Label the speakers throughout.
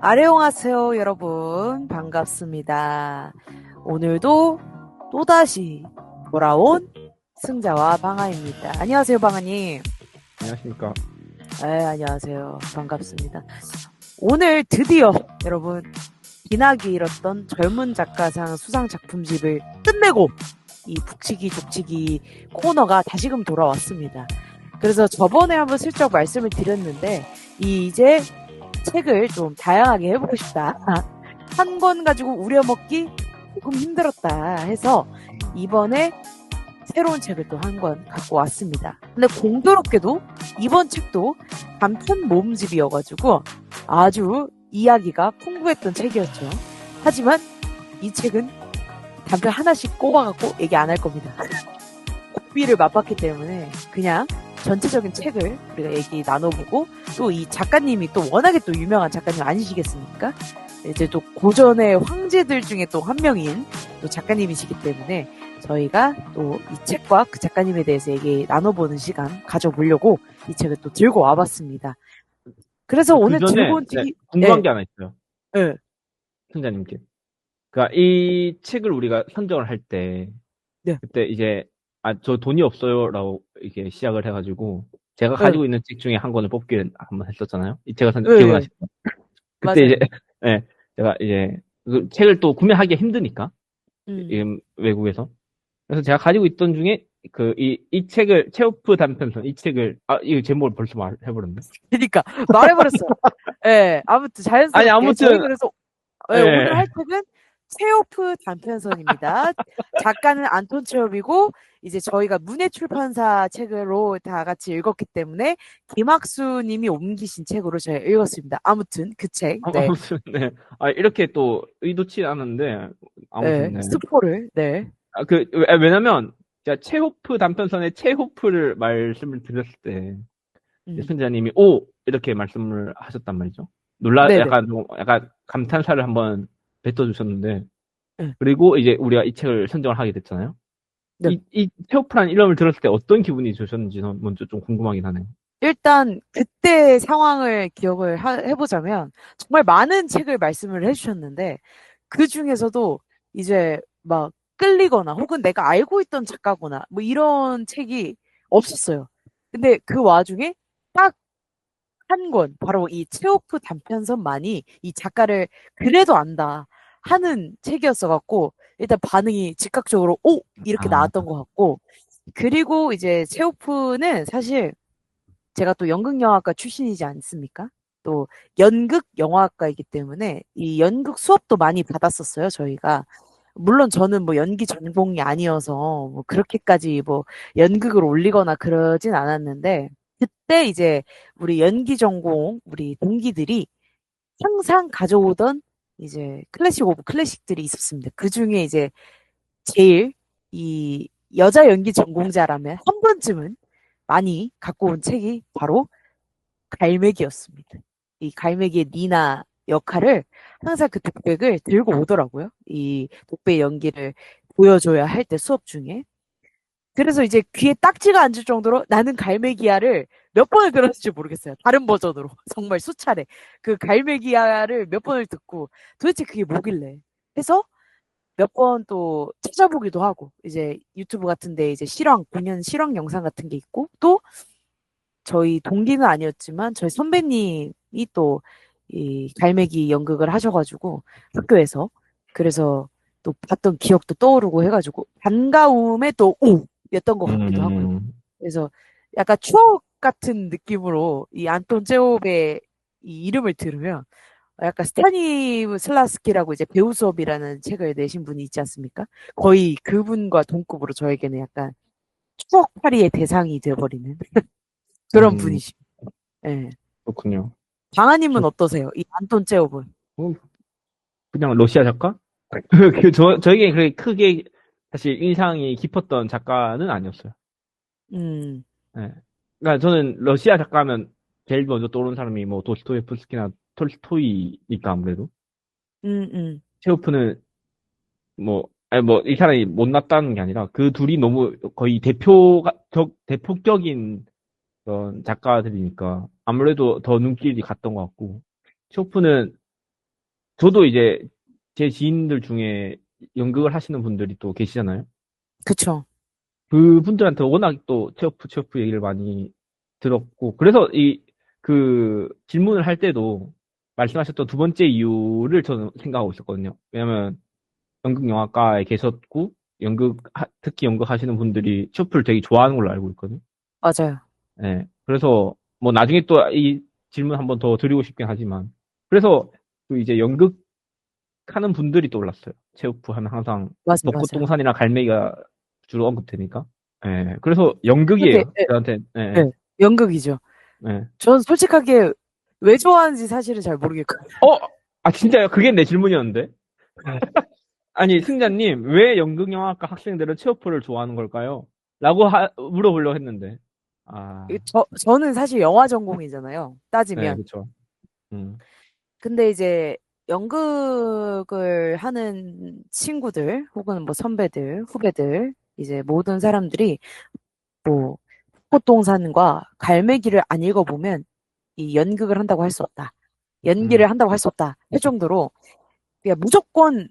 Speaker 1: 안녕하세요, 여러분. 반갑습니다. 오늘도 또다시 돌아온 승자와 방아입니다. 안녕하세요, 방아님.
Speaker 2: 안녕하십니까.
Speaker 1: 네, 안녕하세요. 반갑습니다. 오늘 드디어 여러분, 기나기 잃었던 젊은 작가상 수상 작품집을 끝내고 이 북치기 족치기 코너가 다시금 돌아왔습니다. 그래서 저번에 한번 슬쩍 말씀을 드렸는데 이제 책을 좀 다양하게 해보고 싶다. 한 권 가지고 우려먹기 조금 힘들었다 해서 이번에 새로운 책을 또 한 권 갖고 왔습니다. 근데 공교롭게도 이번 책도 단편 모음집이어가지고 아주 이야기가 풍부했던 책이었죠. 하지만 이 책은 단편 하나씩 꼽아갖고 얘기 안 할 겁니다. 고비를 맛봤기 때문에 그냥 전체적인 책을 우리가 얘기 나눠보고 또 이 작가님이 또 워낙에 또 유명한 작가님 아니시겠습니까? 이제 또 고전의 황제들 중에 또 한 명인 또 작가님이시기 때문에 저희가 또 이 책과 그 작가님에 대해서 얘기 나눠보는 시간 가져보려고 이 책을 또 들고 와봤습니다. 그래서 오늘
Speaker 2: 전에
Speaker 1: 들고 온 책이
Speaker 2: 궁금한 게 하나 있어요.
Speaker 1: 네.
Speaker 2: 승자님께. 그러니까 이 책을 우리가 선정을 할 때,
Speaker 1: 네.
Speaker 2: 그때 이제 저 돈이 없어요라고 이렇게 시작을 해가지고 제가
Speaker 1: 네.
Speaker 2: 가지고 있는 책 중에 한 권을 뽑기를 한번 했었잖아요. 이 책을
Speaker 1: 네.
Speaker 2: 기억나시죠? 그때
Speaker 1: 맞아요.
Speaker 2: 이제 제가 이제 그 책을 또 구매하기가 힘드니까 외국에서. 그래서 제가 가지고 있던 중에 이 책을 체오프 단편선 이 책을 이거 제목을 벌써 말해버렸네.
Speaker 1: 그러니까 말해버렸어요. 예, 아무튼
Speaker 2: 아니
Speaker 1: 자연스럽게 저희
Speaker 2: 아무튼
Speaker 1: 그래서
Speaker 2: 예.
Speaker 1: 오늘 할 책은 체오프 단편선입니다. 작가는 안톤 체오프이고 이제 저희가 문해출판사 책으로 다 같이 읽었기 때문에 김학수 님이 옮기신 책으로 제가 읽었습니다. 아무튼 그 책, 네,
Speaker 2: 아무튼 네. 이렇게 또 의도치 않았는데 아무튼 네.
Speaker 1: 스포를, 네.
Speaker 2: 왜냐면 제가 체호프 단편선의 체호프를 말씀을 드렸을 때 승자님이 오 이렇게 말씀을 하셨단 말이죠.
Speaker 1: 네네.
Speaker 2: 약간 감탄사를 한번 뱉어주셨는데
Speaker 1: 네.
Speaker 2: 그리고 이제 우리가 이 책을 선정을 하게 됐잖아요.
Speaker 1: 네.
Speaker 2: 이 체호프라는 이름을 들었을 때 어떤 기분이 드셨는지 먼저 좀 궁금하긴 하네요.
Speaker 1: 일단 그때 상황을 기억을 해보자면 정말 많은 책을 말씀을 해주셨는데 그 중에서도 이제 막 끌리거나 혹은 내가 알고 있던 작가거나 뭐 이런 책이 없었어요. 근데 그 와중에 딱 한 권, 바로 이 체오프 단편선만이 이 작가를 그래도 안다 하는 책이었어갖고 일단 반응이 즉각적으로 오! 이렇게
Speaker 2: 아,
Speaker 1: 나왔던 것 같고 그리고 이제 체오프는 사실 제가 또 연극영화과 출신이지 않습니까? 또 연극 영화과이기 때문에 이 연극 수업도 많이 받았었어요, 저희가. 물론 저는 뭐 연기 전공이 아니어서 뭐 그렇게까지 뭐 연극을 올리거나 그러진 않았는데 그때 이제 우리 연기 전공 우리 동기들이 항상 가져오던 이제 클래식 오브 클래식들이 있었습니다. 그 중에 이제 제일 이 여자 연기 전공자라면 한 번쯤은 많이 갖고 온 책이 바로 갈매기였습니다. 이 갈매기의 니나 역할을 항상 그 독백을 들고 오더라고요. 이 독배 연기를 보여줘야 할 때 수업 중에. 그래서 이제 귀에 딱지가 앉을 정도로 나는 갈매기야를 몇 번을 들었을지 모르겠어요. 다른 버전으로. 정말 수차례. 그 갈매기야를 몇 번을 듣고 도대체 그게 뭐길래. 해서 몇 번 또 찾아보기도 하고 이제 유튜브 같은데 이제 공연 실황 영상 같은 게 있고 또 저희 동기는 아니었지만 저희 선배님이 또 이 갈매기 연극을 하셔가지고 학교에서 그래서 또 봤던 기억도 떠오르고 해가지고 반가움에 또 오였던 것 같기도 하고요. 그래서 약간 추억 같은 느낌으로 이 안톤 제홉의 이 이름을 들으면 약간 스타니슬라스키라고 이제 배우 수업이라는 책을 내신 분이 있지 않습니까? 거의 그분과 동급으로 저에게는 약간 추억팔이의 대상이 되어버리는 그런 분이십니다. 예.
Speaker 2: 그렇군요.
Speaker 1: 장하님은 어떠세요? 이 안톤 제홉은?
Speaker 2: 그냥 러시아 작가? 저에게 그렇게 크게 사실 인상이 깊었던 작가는 아니었어요. 네. 그러니까 저는 러시아 작가하면 제일 먼저 떠오르는 사람이 뭐 도스토옙스키나 톨스토이니까 아무래도. 체호프는 이 사람이 못났다는 게 아니라 그 둘이 너무 거의 대표격인 그런 작가들이니까 아무래도 더 눈길이 갔던 것 같고. 체호프는 저도 이제 제 지인들 중에 연극을 하시는 분들이 또 계시잖아요.
Speaker 1: 그쵸.
Speaker 2: 그분들한테 워낙 또 체오프 얘기를 많이 들었고, 그래서 그 질문을 할 때도 말씀하셨던 두 번째 이유를 저는 생각하고 있었거든요. 왜냐면 연극영화과에 계셨고, 특히 연극 하시는 분들이 체오프를 되게 좋아하는 걸로 알고 있거든요.
Speaker 1: 맞아요.
Speaker 2: 예. 그래서 뭐 나중에 또 이 질문 한번 더 드리고 싶긴 하지만, 그래서 그 이제 연극 하는 분들이 떠올랐어요. 체육부 하면 항상
Speaker 1: 맞아요, 맞아요.
Speaker 2: 벚꽃동산이나 갈매기가 주로 언급되니까. 예, 그래서
Speaker 1: 그게,
Speaker 2: 연극이에요. 저한테. 예,
Speaker 1: 예,
Speaker 2: 예,
Speaker 1: 예, 연극이죠.
Speaker 2: 예.
Speaker 1: 전 솔직하게 왜 좋아하는지 사실은 잘 모르겠거든요.
Speaker 2: 어, 아 진짜요? 그게 내 질문이었는데. 아니 승자님, 왜 연극영화과 학생들은 체육부를 좋아하는 걸까요? 라고 물어보려고 했는데. 아,
Speaker 1: 저는 사실 영화 전공이잖아요.
Speaker 2: 네,
Speaker 1: 따지면.
Speaker 2: 그렇죠. 음,
Speaker 1: 근데 이제 연극을 하는 친구들, 혹은 뭐 선배들, 후배들, 이제 모든 사람들이 뭐, 벚꽃동산과 갈매기를 안 읽어보면 이 연극을 한다고 할 수 없다.
Speaker 2: 음,
Speaker 1: 연기를 한다고 할 수 없다. 할 정도로, 그냥 무조건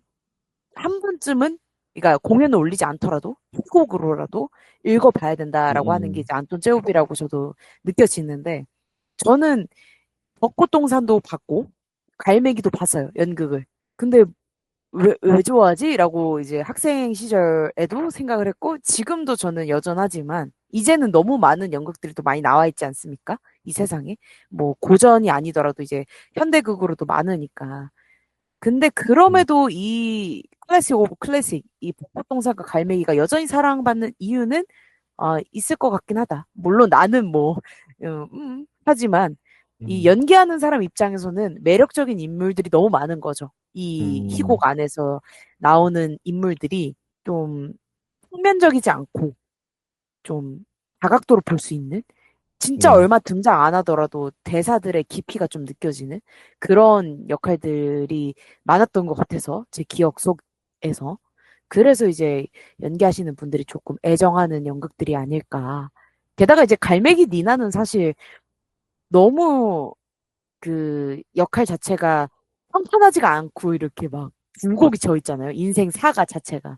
Speaker 1: 한 번쯤은, 그러니까 공연을 올리지 않더라도, 후곡으로라도 읽어봐야 된다라고 하는 게
Speaker 2: 음,
Speaker 1: 이제 안톤 제호비라고 저도 느껴지는데, 저는 벚꽃동산도 봤고, 갈매기도 봤어요, 연극을. 근데 왜 좋아하지? 라고 이제 학생 시절에도 생각을 했고, 지금도 저는 여전하지만, 이제는 너무 많은 연극들이 또 많이 나와 있지 않습니까? 이 세상에. 뭐, 고전이 아니더라도 이제 현대극으로도 많으니까. 근데
Speaker 2: 음,
Speaker 1: 그럼에도 이 클래식 오브 클래식, 이 벚꽃동산과 갈매기가 여전히 사랑받는 이유는, 있을 것 같긴 하다. 물론 나는 뭐, 하지만, 이
Speaker 2: 음,
Speaker 1: 연기하는 사람 입장에서는 매력적인 인물들이 너무 많은 거죠. 이
Speaker 2: 음,
Speaker 1: 희곡 안에서 나오는 인물들이 좀 평면적이지 않고 좀 다각도로 볼 수 있는 진짜
Speaker 2: 네,
Speaker 1: 얼마 등장 안 하더라도 대사들의 깊이가 좀 느껴지는 그런 역할들이 많았던 것 같아서 제 기억 속에서 그래서 이제 연기하시는 분들이 조금 애정하는 연극들이 아닐까. 게다가 이제 갈매기 니나는 사실 너무 그 역할 자체가 평탄하지가 않고 이렇게 막 굴곡이 져 있잖아요. 인생 사가 자체가.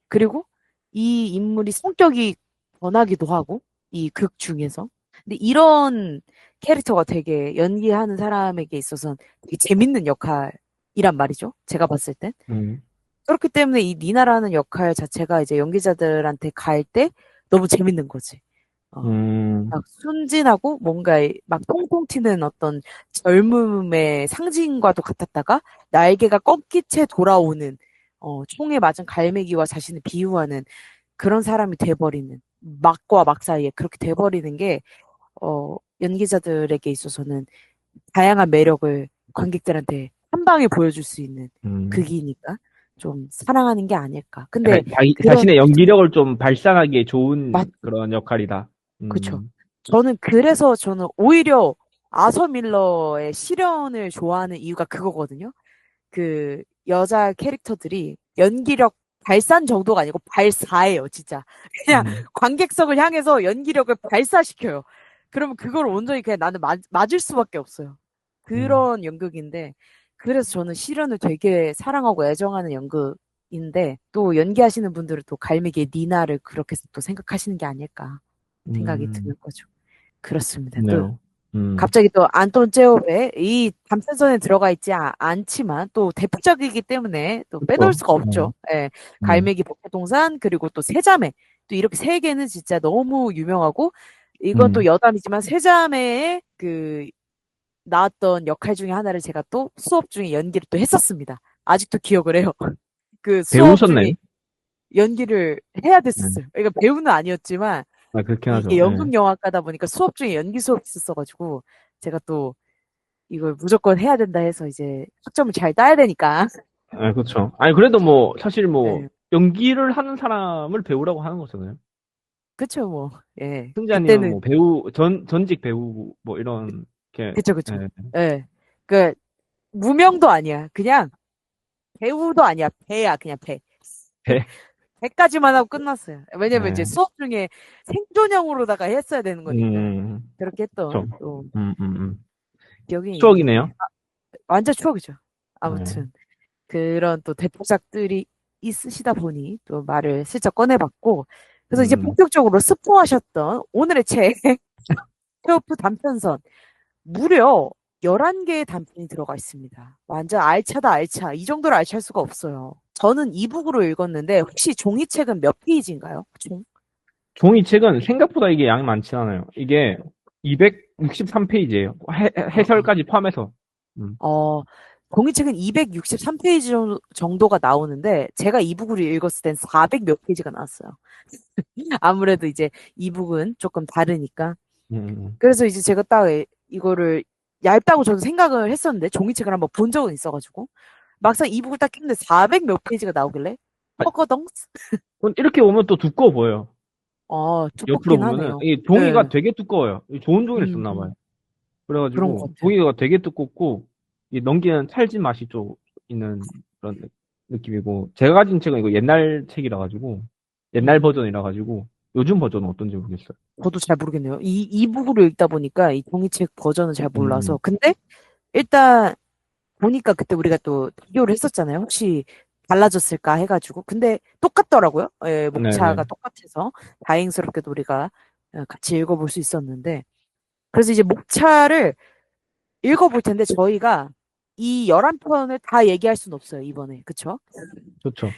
Speaker 1: 그리고 이 인물이 성격이 변하기도 하고, 이 극 중에서. 근데 이런 캐릭터가 되게 연기하는 사람에게 있어서는 되게 재밌는 역할이란 말이죠. 제가 봤을 땐.
Speaker 2: 음,
Speaker 1: 그렇기 때문에 이 니나라는 역할 자체가 이제 연기자들한테 갈 때 너무 재밌는 거지.
Speaker 2: 음,
Speaker 1: 막 순진하고 뭔가 막 통통 튀는 어떤 젊음의 상징과도 같았다가 날개가 꺾인 채 돌아오는 총에 맞은 갈매기와 자신을 비유하는 그런 사람이 돼버리는 막과 막 사이에 그렇게 돼버리는 게 연기자들에게 있어서는 다양한 매력을 관객들한테 한 방에 보여줄 수 있는
Speaker 2: 음.
Speaker 1: 극이니까 좀 사랑하는 게 아닐까. 근데
Speaker 2: 약간
Speaker 1: 그런
Speaker 2: 자신의 연기력을 좀 발산하기에 좋은
Speaker 1: 맞
Speaker 2: 그런 역할이다.
Speaker 1: 그쵸.
Speaker 2: 음,
Speaker 1: 그래서 저는 오히려 아서 밀러의 실연을 좋아하는 이유가 그거거든요. 그 여자 캐릭터들이 연기력 발산 정도가 아니고 발사예요, 진짜. 그냥
Speaker 2: 음,
Speaker 1: 관객석을 향해서 연기력을 발사시켜요. 그러면 그걸 온전히 그냥 나는 맞을 수밖에 없어요.
Speaker 2: 음,
Speaker 1: 그런 연극인데, 그래서 저는 실연을 되게 사랑하고 애정하는 연극인데, 또 연기하시는 분들은 또 갈매기의 니나를 그렇게 또 생각하시는 게 아닐까 생각이 드는
Speaker 2: 음,
Speaker 1: 거죠. 그렇습니다. 또
Speaker 2: 네요. 음,
Speaker 1: 갑자기 또 안톤 제호의 이 담선선에 들어가 있지 않지만 또 대표작이기 때문에 또 빼놓을
Speaker 2: 그쵸.
Speaker 1: 수가 없죠. 예. 갈매기 벚꽃동산 그리고 또 세자매 또 이렇게 세 개는 진짜 너무 유명하고 이건 또
Speaker 2: 음,
Speaker 1: 여담이지만 세자매의 그 나왔던 역할 중에 하나를 제가 또 수업 중에 연기를 또 했었습니다. 아직도 기억을 해요. 그 수업 중에
Speaker 2: 배우셨나요?
Speaker 1: 연기를 해야
Speaker 2: 네.
Speaker 1: 됐었어요. 그러니까 배우는 아니었지만
Speaker 2: 아, 그렇긴
Speaker 1: 이게
Speaker 2: 하죠. 예.
Speaker 1: 연극영화과다 보니까 수업 중에 연기 수업이 있었어가지고 제가 또 이걸 무조건 해야 된다 해서 이제 학점을 잘 따야 되니까.
Speaker 2: 아, 그렇죠. 아니, 그래도 뭐, 사실 뭐,
Speaker 1: 예.
Speaker 2: 연기를 하는 사람을 배우라고 하는 거잖아요.
Speaker 1: 그쵸, 뭐. 예.
Speaker 2: 승자님은 뭐,
Speaker 1: 그때는,
Speaker 2: 배우, 전직 배우, 뭐, 이런, 게,
Speaker 1: 그쵸, 그쵸.
Speaker 2: 예,
Speaker 1: 예. 그, 무명도 아니야. 그냥 배우도 아니야. 배야, 그냥 배.
Speaker 2: 배,
Speaker 1: 배까지만 하고 끝났어요. 왜냐면 이제
Speaker 2: 예,
Speaker 1: 수업 중에 생존형으로다가 했어야 되는 거니까. 그렇게
Speaker 2: 그쵸.
Speaker 1: 했던 또
Speaker 2: 음, 음, 음.
Speaker 1: 기억이 있는데.
Speaker 2: 추억이네요.
Speaker 1: 완전 추억이죠.
Speaker 2: 네.
Speaker 1: 아무튼 그런 또 대표작들이 있으시다 보니 또 말을 슬쩍 꺼내봤고 그래서 이제
Speaker 2: 음,
Speaker 1: 본격적으로 스포하셨던 오늘의 책 체오프 단편선 무려 11개의 단편이 들어가 있습니다. 완전 알차다 알차. 이 정도로 알찰 수가 없어요. 저는 이북으로 읽었는데 혹시 종이책은 몇 페이지인가요? 총?
Speaker 2: 종이책은 생각보다 이게 양이 많지 않아요. 이게 263페이지예요.
Speaker 1: 어,
Speaker 2: 해설까지 포함해서. 음,
Speaker 1: 어, 종이책은 263페이지 정도가 나오는데 제가 이북으로 읽었을 땐 400 몇 페이지가 나왔어요. 아무래도 이제 이북은 조금 다르니까.
Speaker 2: 음.
Speaker 1: 그래서 이제 제가 딱 이거를 얇다고 저는 생각을 했었는데 종이책을 한번 본 적은 있어가지고 막상 이북을 딱 켰는데 400 몇 페이지가 나오길래
Speaker 2: 아,
Speaker 1: 허거덩
Speaker 2: 이렇게 보면 또 두꺼워 보여요. 옆으로
Speaker 1: 두껍긴
Speaker 2: 보면은,
Speaker 1: 하네요.
Speaker 2: 이게
Speaker 1: 네.
Speaker 2: 종이가 되게 두꺼워요. 좋은 종이를 썼나 봐요.
Speaker 1: 음, 그런
Speaker 2: 그래가지고,
Speaker 1: 것 같아요.
Speaker 2: 종이가 되게 두껍고, 이 넘기는 찰진 맛이 좀 있는 그런 느낌이고, 제가 가진 책은 이거 옛날 책이라 가지고, 옛날
Speaker 1: 음,
Speaker 2: 버전이라 가지고, 요즘 버전은 어떤지 모르겠어요.
Speaker 1: 저도 잘 모르겠네요. 이북으로 읽다 보니까 이 종이책 버전은 잘 몰라서.
Speaker 2: 음,
Speaker 1: 근데 일단 보니까 그때 우리가 또 비교를 했었잖아요. 혹시 달라졌을까 해가지고. 근데 똑같더라고요. 예, 목차가
Speaker 2: 네네.
Speaker 1: 똑같아서 다행스럽게도 우리가 같이 읽어볼 수 있었는데. 그래서 이제 목차를 읽어볼 텐데 저희가 이 11편을 다 얘기할 수는 없어요, 이번에. 그쵸?
Speaker 2: 좋죠.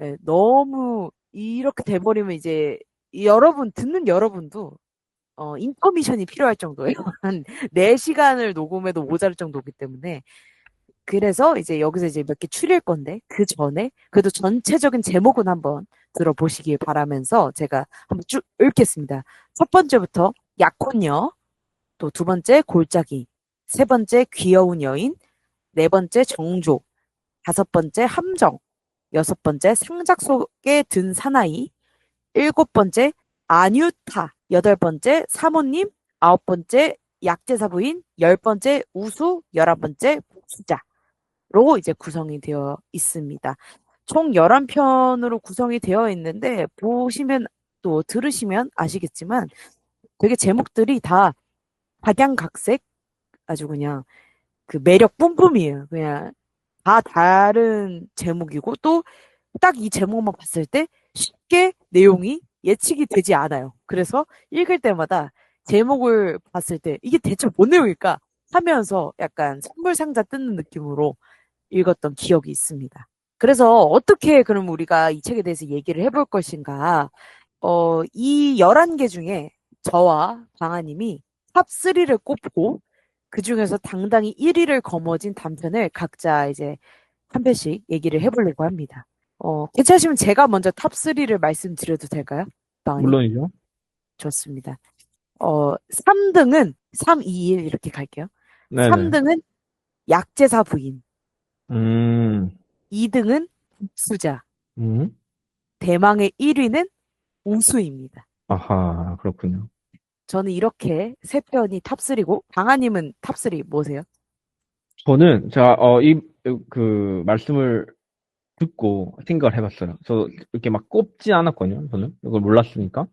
Speaker 1: 예, 너무 이렇게 돼버리면 이제 듣는 여러분도 인터미션이 필요할 정도예요. 한 4시간을 녹음해도 모자랄 정도이기 때문에. 그래서 이제 여기서 이제 몇 개 추릴 건데, 그 전에 그래도 전체적인 제목은 한번 들어보시길 바라면서 제가 한번 쭉 읽겠습니다. 첫 번째부터 약혼녀, 또 두 번째 골짜기, 세 번째 귀여운 여인, 네 번째 정조, 다섯 번째 함정, 여섯 번째 상작 속에 든 사나이, 일곱 번째 안유타, 여덟 번째 사모님, 아홉 번째 약제사 부인, 열 번째 우수, 열한 번째 복수자로 이제 구성이 되어 있습니다. 총 11편으로 구성이 되어 있는데 보시면 또 들으시면 아시겠지만 되게 제목들이 다 각양각색 아주 그냥 그 매력 뿜뿜이에요. 그냥 다 다른 제목이고 또 딱 이 제목만 봤을 때 쉽게 내용이 예측이 되지 않아요. 그래서 읽을 때마다 제목을 봤을 때 이게 대체 뭔 내용일까 하면서 약간 선물 상자 뜯는 느낌으로 읽었던 기억이 있습니다. 그래서 어떻게 그럼 우리가 이 책에 대해서 얘기를 해볼 것인가? 이 11개 중에 저와 방아님이 탑3를 꼽고 그 중에서 당당히 1위를 거머쥔 단편을 각자 이제 한 편씩 얘기를 해보려고 합니다. 괜찮으시면 제가 먼저 탑3를 말씀드려도 될까요? 방아님?
Speaker 2: 물론이죠.
Speaker 1: 좋습니다. 3등은 3, 2, 1 이렇게 갈게요.
Speaker 2: 네네.
Speaker 1: 3등은 약제사 부인,
Speaker 2: 음,
Speaker 1: 2등은 복수자,
Speaker 2: 음.
Speaker 1: 대망의 1위는 우수입니다.
Speaker 2: 아하, 그렇군요.
Speaker 1: 저는 이렇게 세 편이 탑3고, 방아님은 탑3 뭐세요?
Speaker 2: 저는, 제가, 말씀을 듣고 생각을 해봤어요. 저 이렇게 막 꼽지 않았거든요. 저는 이걸 몰랐으니까.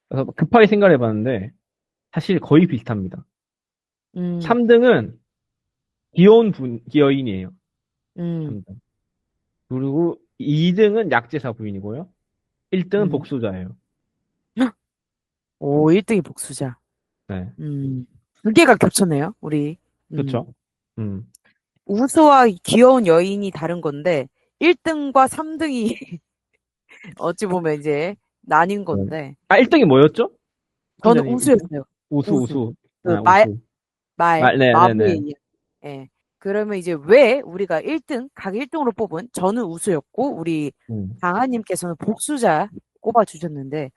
Speaker 2: 그래서 급하게 생각을 해봤는데 사실 거의 비슷합니다.
Speaker 1: 음,
Speaker 2: 3등은 귀여운 기여인이에요.
Speaker 1: 음,
Speaker 2: 3등. 그리고 2등은 약제사 부인이고요. 1등은
Speaker 1: 음.
Speaker 2: 복수자예요.
Speaker 1: 오, 1등이 복수자.
Speaker 2: 네.
Speaker 1: 음, 두 개가 겹쳤네요, 우리. 음.
Speaker 2: 그렇죠. 음.
Speaker 1: 우수와 귀여운 여인이 다른 건데, 1등과 3등이 어찌 보면 이제 나뉜
Speaker 2: 네.
Speaker 1: 건데,
Speaker 2: 아, 1등이 뭐였죠?
Speaker 1: 저는
Speaker 2: 팀장님 1등?
Speaker 1: 우수였어요.
Speaker 2: 우수,
Speaker 1: 우수.
Speaker 2: 우수.
Speaker 1: 그
Speaker 2: 아, 우수. 네네네.
Speaker 1: 마부의 이야기. 예. 그러면 이제 왜 우리가 1등, 각 1등으로 뽑은 저는 우수였고, 우리
Speaker 2: 음.
Speaker 1: 강하님께서는 복수자 꼽아주셨는데,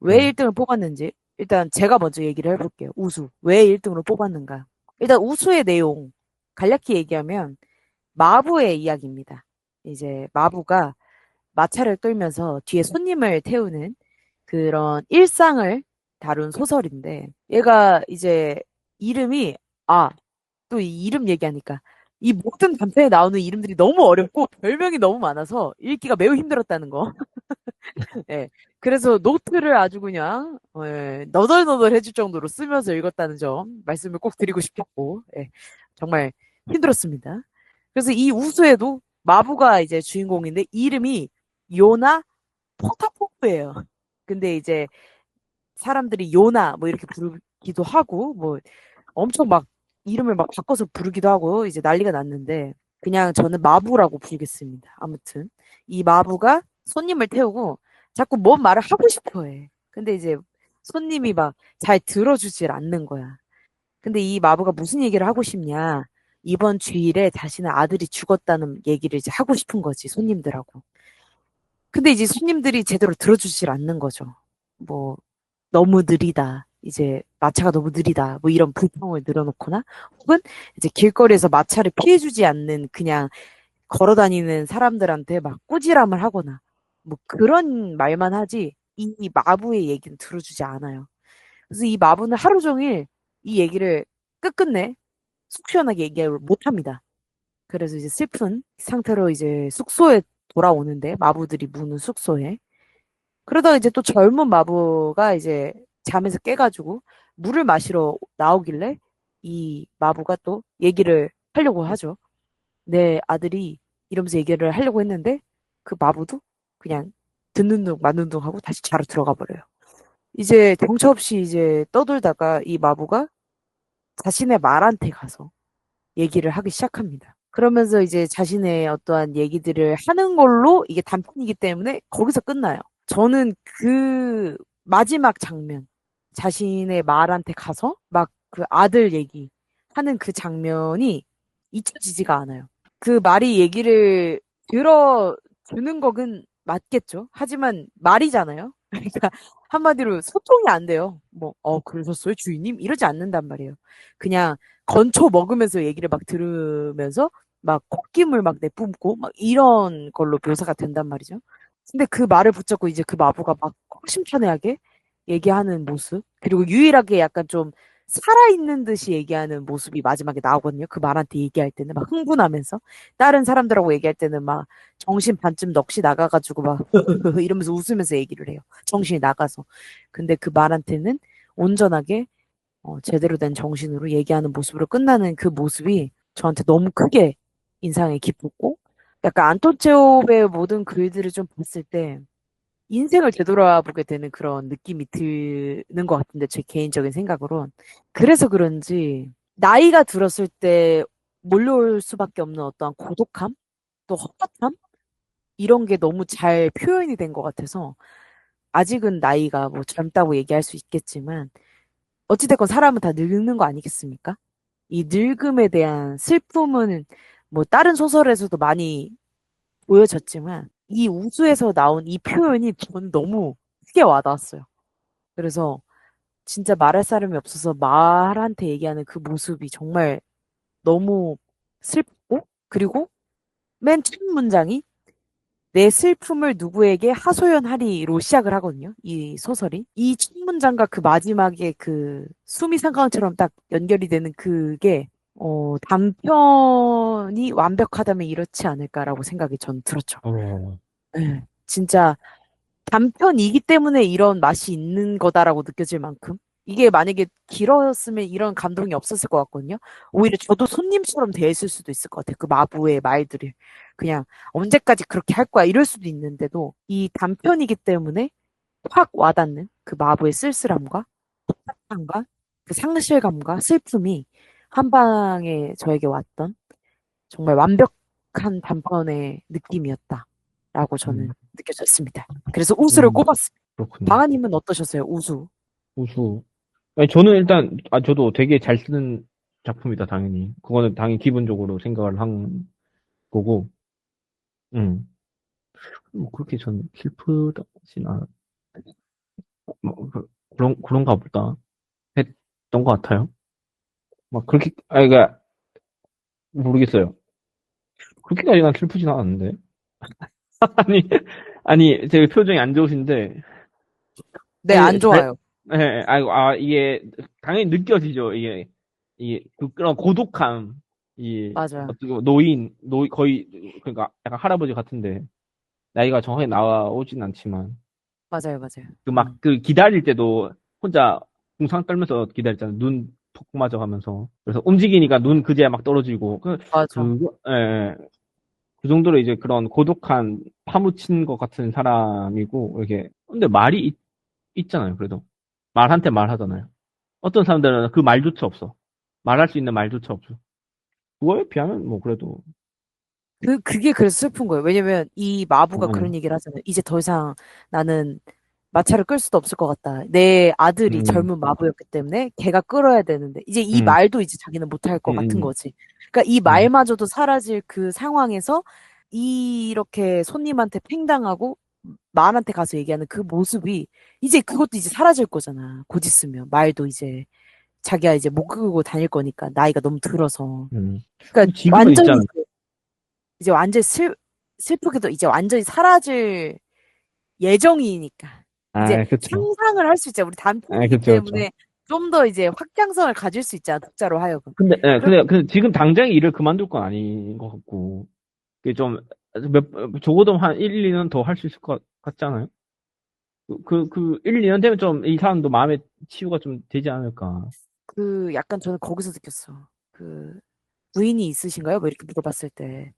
Speaker 1: 왜
Speaker 2: 네.
Speaker 1: 1등을 뽑았는지, 일단 제가 먼저 얘기를 해볼게요. 우수. 왜 1등으로 뽑았는가? 일단 우수의 내용, 간략히 얘기하면, 마부의 이야기입니다. 이제 마부가 마차를 끌면서 뒤에 손님을 태우는 그런 일상을 다룬 소설인데, 얘가 이제 이름이, 또 이 이름 얘기하니까, 이 모든 단편에 나오는 이름들이 너무 어렵고 별명이 너무 많아서 읽기가 매우 힘들었다는 거. 예. 그래서 노트를 아주 그냥 너덜너덜 해줄 정도로 쓰면서 읽었다는 점 말씀을 꼭 드리고 싶었고, 예. 정말 힘들었습니다. 그래서 이 우수에도 마부가 이제 주인공인데 이름이 요나 포타포프예요. 근데 이제 사람들이 요나 뭐 이렇게 부르기도 하고 뭐 엄청 막 이름을 막 바꿔서 부르기도 하고 이제 난리가 났는데 그냥 저는 마부라고 부르겠습니다. 아무튼 이 마부가 손님을 태우고 자꾸 뭔 말을 하고 싶어 해. 근데 이제 손님이 막 잘 들어주질 않는 거야. 근데 이 마부가 무슨 얘기를 하고 싶냐? 이번 주일에 자신의 아들이 죽었다는 얘기를 이제 하고 싶은 거지, 손님들하고. 근데 이제 손님들이 제대로 들어주질 않는 거죠. 뭐, 너무 느리다. 이제 마차가 너무 느리다. 뭐 이런 불평을 늘어놓거나 혹은 이제 길거리에서 마차를 피해주지 않는 그냥 걸어 다니는 사람들한테 막 꾸지람을 하거나 뭐 그런 말만 하지 이 마부의 얘기는 들어주지 않아요. 그래서 이 마부는 하루 종일 이 얘기를 끝끝내 속 시원하게 얘기를 못 합니다. 그래서 이제 슬픈 상태로 이제 숙소에 돌아오는데 마부들이 무는 숙소에 그러다가 이제 또 젊은 마부가 이제 잠에서 깨가지고 물을 마시러 나오길래 이 마부가 또 얘기를 하려고 하죠. 내 아들이 이러면서 얘기를 하려고 했는데 그 마부도 그냥 듣는 둥 마는 둥 하고 다시 자러 들어가 버려요. 이제 정처 없이 이제 떠돌다가 이 마부가 자신의 말한테 가서 얘기를 하기 시작합니다. 그러면서 이제 자신의 어떠한 얘기들을 하는 걸로 이게 단편이기 때문에 거기서 끝나요. 저는 그 마지막 장면, 자신의 말한테 가서 막 그 아들 얘기 하는 그 장면이 잊혀지지가 않아요. 그 말이 얘기를 들어주는 거긴 맞겠죠. 하지만 말이잖아요. 그러니까 한마디로 소통이 안 돼요. 뭐, 그러셨어요, 주인님? 이러지 않는단 말이에요. 그냥 건초 먹으면서 얘기를 막 들으면서 막 콧김을 막 내뿜고 막 이런 걸로 묘사가 된단 말이죠. 근데 그 말을 붙잡고 이제 그 마부가 막 허심탄회하게 얘기하는 모습, 그리고 유일하게 약간 좀 살아있는 듯이 얘기하는 모습이 마지막에 나오거든요. 그 말한테 얘기할 때는 막 흥분하면서 다른 사람들하고 얘기할 때는 막 정신 반쯤 넋이 나가가지고 막 이러면서 웃으면서 얘기를 해요. 정신이 나가서. 근데 그 말한테는 온전하게 제대로 된 정신으로 얘기하는 모습으로 끝나는 그 모습이 저한테 너무 크게 인상이 깊었고, 약간 안톤 체홉의 모든 글들을 좀 봤을 때 인생을 되돌아보게 되는 그런 느낌이 드는 것 같은데, 제 개인적인 생각으론. 그래서 그런지, 나이가 들었을 때 몰려올 수밖에 없는 어떠한 고독함? 또 헛헛함? 이런 게 너무 잘 표현이 된 것 같아서, 아직은 나이가 뭐 젊다고 얘기할 수 있겠지만, 어찌됐건 사람은 다 늙는 거 아니겠습니까? 이 늙음에 대한 슬픔은 뭐 다른 소설에서도 많이 보여졌지만 이 우수에서 나온 이 표현이 저는 너무 크게 와닿았어요. 그래서 진짜 말할 사람이 없어서 말한테 얘기하는 그 모습이 정말 너무 슬프고 그리고 맨 첫 문장이 내 슬픔을 누구에게 하소연하리로 시작을 하거든요. 이 소설이. 이 첫 문장과 그 마지막에 그 수미상관처럼 딱 연결이 되는 그게 단편이 완벽하다면 이렇지 않을까라고 생각이 전 들었죠.
Speaker 2: 어,
Speaker 1: 네, 진짜 단편이기 때문에 이런 맛이 있는 거다라고 느껴질 만큼. 이게 만약에 길었으면 이런 감동이 없었을 것 같거든요. 오히려 저도 손님처럼 대했을 수도 있을 것 같아요. 그 마부의 말들을. 그냥 언제까지 그렇게 할 거야 이럴 수도 있는데도 이 단편이기 때문에 확 와닿는 그 마부의 쓸쓸함과 함과 그 상실감과 슬픔이 한 방에 저에게 왔던 정말 완벽한 단편의 느낌이었다라고 저는
Speaker 2: 음,
Speaker 1: 느껴졌습니다. 그래서 우수를
Speaker 2: 음,
Speaker 1: 꼽았습니다.
Speaker 2: 그렇군요.
Speaker 1: 방아님은 어떠셨어요? 우수.
Speaker 2: 우수. 아니, 저는 일단, 저도 되게 잘 쓰는 작품이다, 당연히. 그거는 당연히 기본적으로 생각을 한 거고, 음. 뭐, 그렇게 전 슬프다진 않아. 뭐, 그런가 보다. 했던 것 같아요. 막, 그렇게, 그니까, 모르겠어요. 그렇게까지 난 슬프진 않았는데. 아니, 아니, 제 표정이 안 좋으신데,
Speaker 1: 네, 안 좋아요.
Speaker 2: 이게, 당연히 느껴지죠. 그런 고독함,
Speaker 1: 맞아요.
Speaker 2: 어떻게, 거의, 그러니까, 약간 할아버지 같은데, 나이가 정확히 나오진 않지만,
Speaker 1: 맞아요, 맞아요.
Speaker 2: 기다릴 때도 혼자 궁상 떨면서 기다렸잖아요. 톡 맞아가면서. 그래서 움직이니까 눈 그제야 막 떨어지고.
Speaker 1: 맞아.
Speaker 2: 예, 그 정도로 이제 그런 고독한 파묻힌 것 같은 사람이고, 이렇게. 근데 말이 있잖아요, 그래도. 말한테 말하잖아요. 어떤 사람들은 그 말조차 없어. 말할 수 있는 말조차 없어. 그거에 비하면 뭐 그래도,
Speaker 1: 그게 그래서 슬픈 거예요. 왜냐면 이 마부가
Speaker 2: 음,
Speaker 1: 그런 얘기를 하잖아요. 이제 더 이상 나는 마차를 끌 수도 없을 것 같다. 내 아들이
Speaker 2: 음,
Speaker 1: 젊은 마부였기 때문에 걔가 끌어야 되는데 이제 이
Speaker 2: 음,
Speaker 1: 말도 이제 자기는 못할 것 같은
Speaker 2: 음,
Speaker 1: 거지. 그러니까 이
Speaker 2: 음,
Speaker 1: 말마저도 사라질 그 상황에서 이렇게 손님한테 팽당하고 말한테 가서 얘기하는 그 모습이 이제 그것도 이제 사라질 거잖아. 곧 있으면 말도 이제 자기가 이제 못 끄고 다닐 거니까 나이가 너무 들어서.
Speaker 2: 음. 근데
Speaker 1: 그러니까
Speaker 2: 지금은
Speaker 1: 완전히
Speaker 2: 있잖아.
Speaker 1: 이제 완전 슬프게도 이제 완전히 사라질 예정이니까. 이제
Speaker 2: 그쵸.
Speaker 1: 상상을 할 수 있잖아. 우리 단편이기
Speaker 2: 그쵸, 그쵸.
Speaker 1: 때문에 좀 더 이제 확장성을 가질 수 있잖아. 독자로 하여금. 그럼,
Speaker 2: 근데 지금 당장 일을 그만둘 건 아닌 것 같고, 그게 좀, 적어도 한 1, 2년 더 할 수 있을 것 같잖아요? 1, 2년 되면 좀 이 사람도 마음의 치유가 좀 되지 않을까.
Speaker 1: 약간 저는 거기서 느꼈어. 부인이 있으신가요? 뭐 이렇게 물어봤을 때.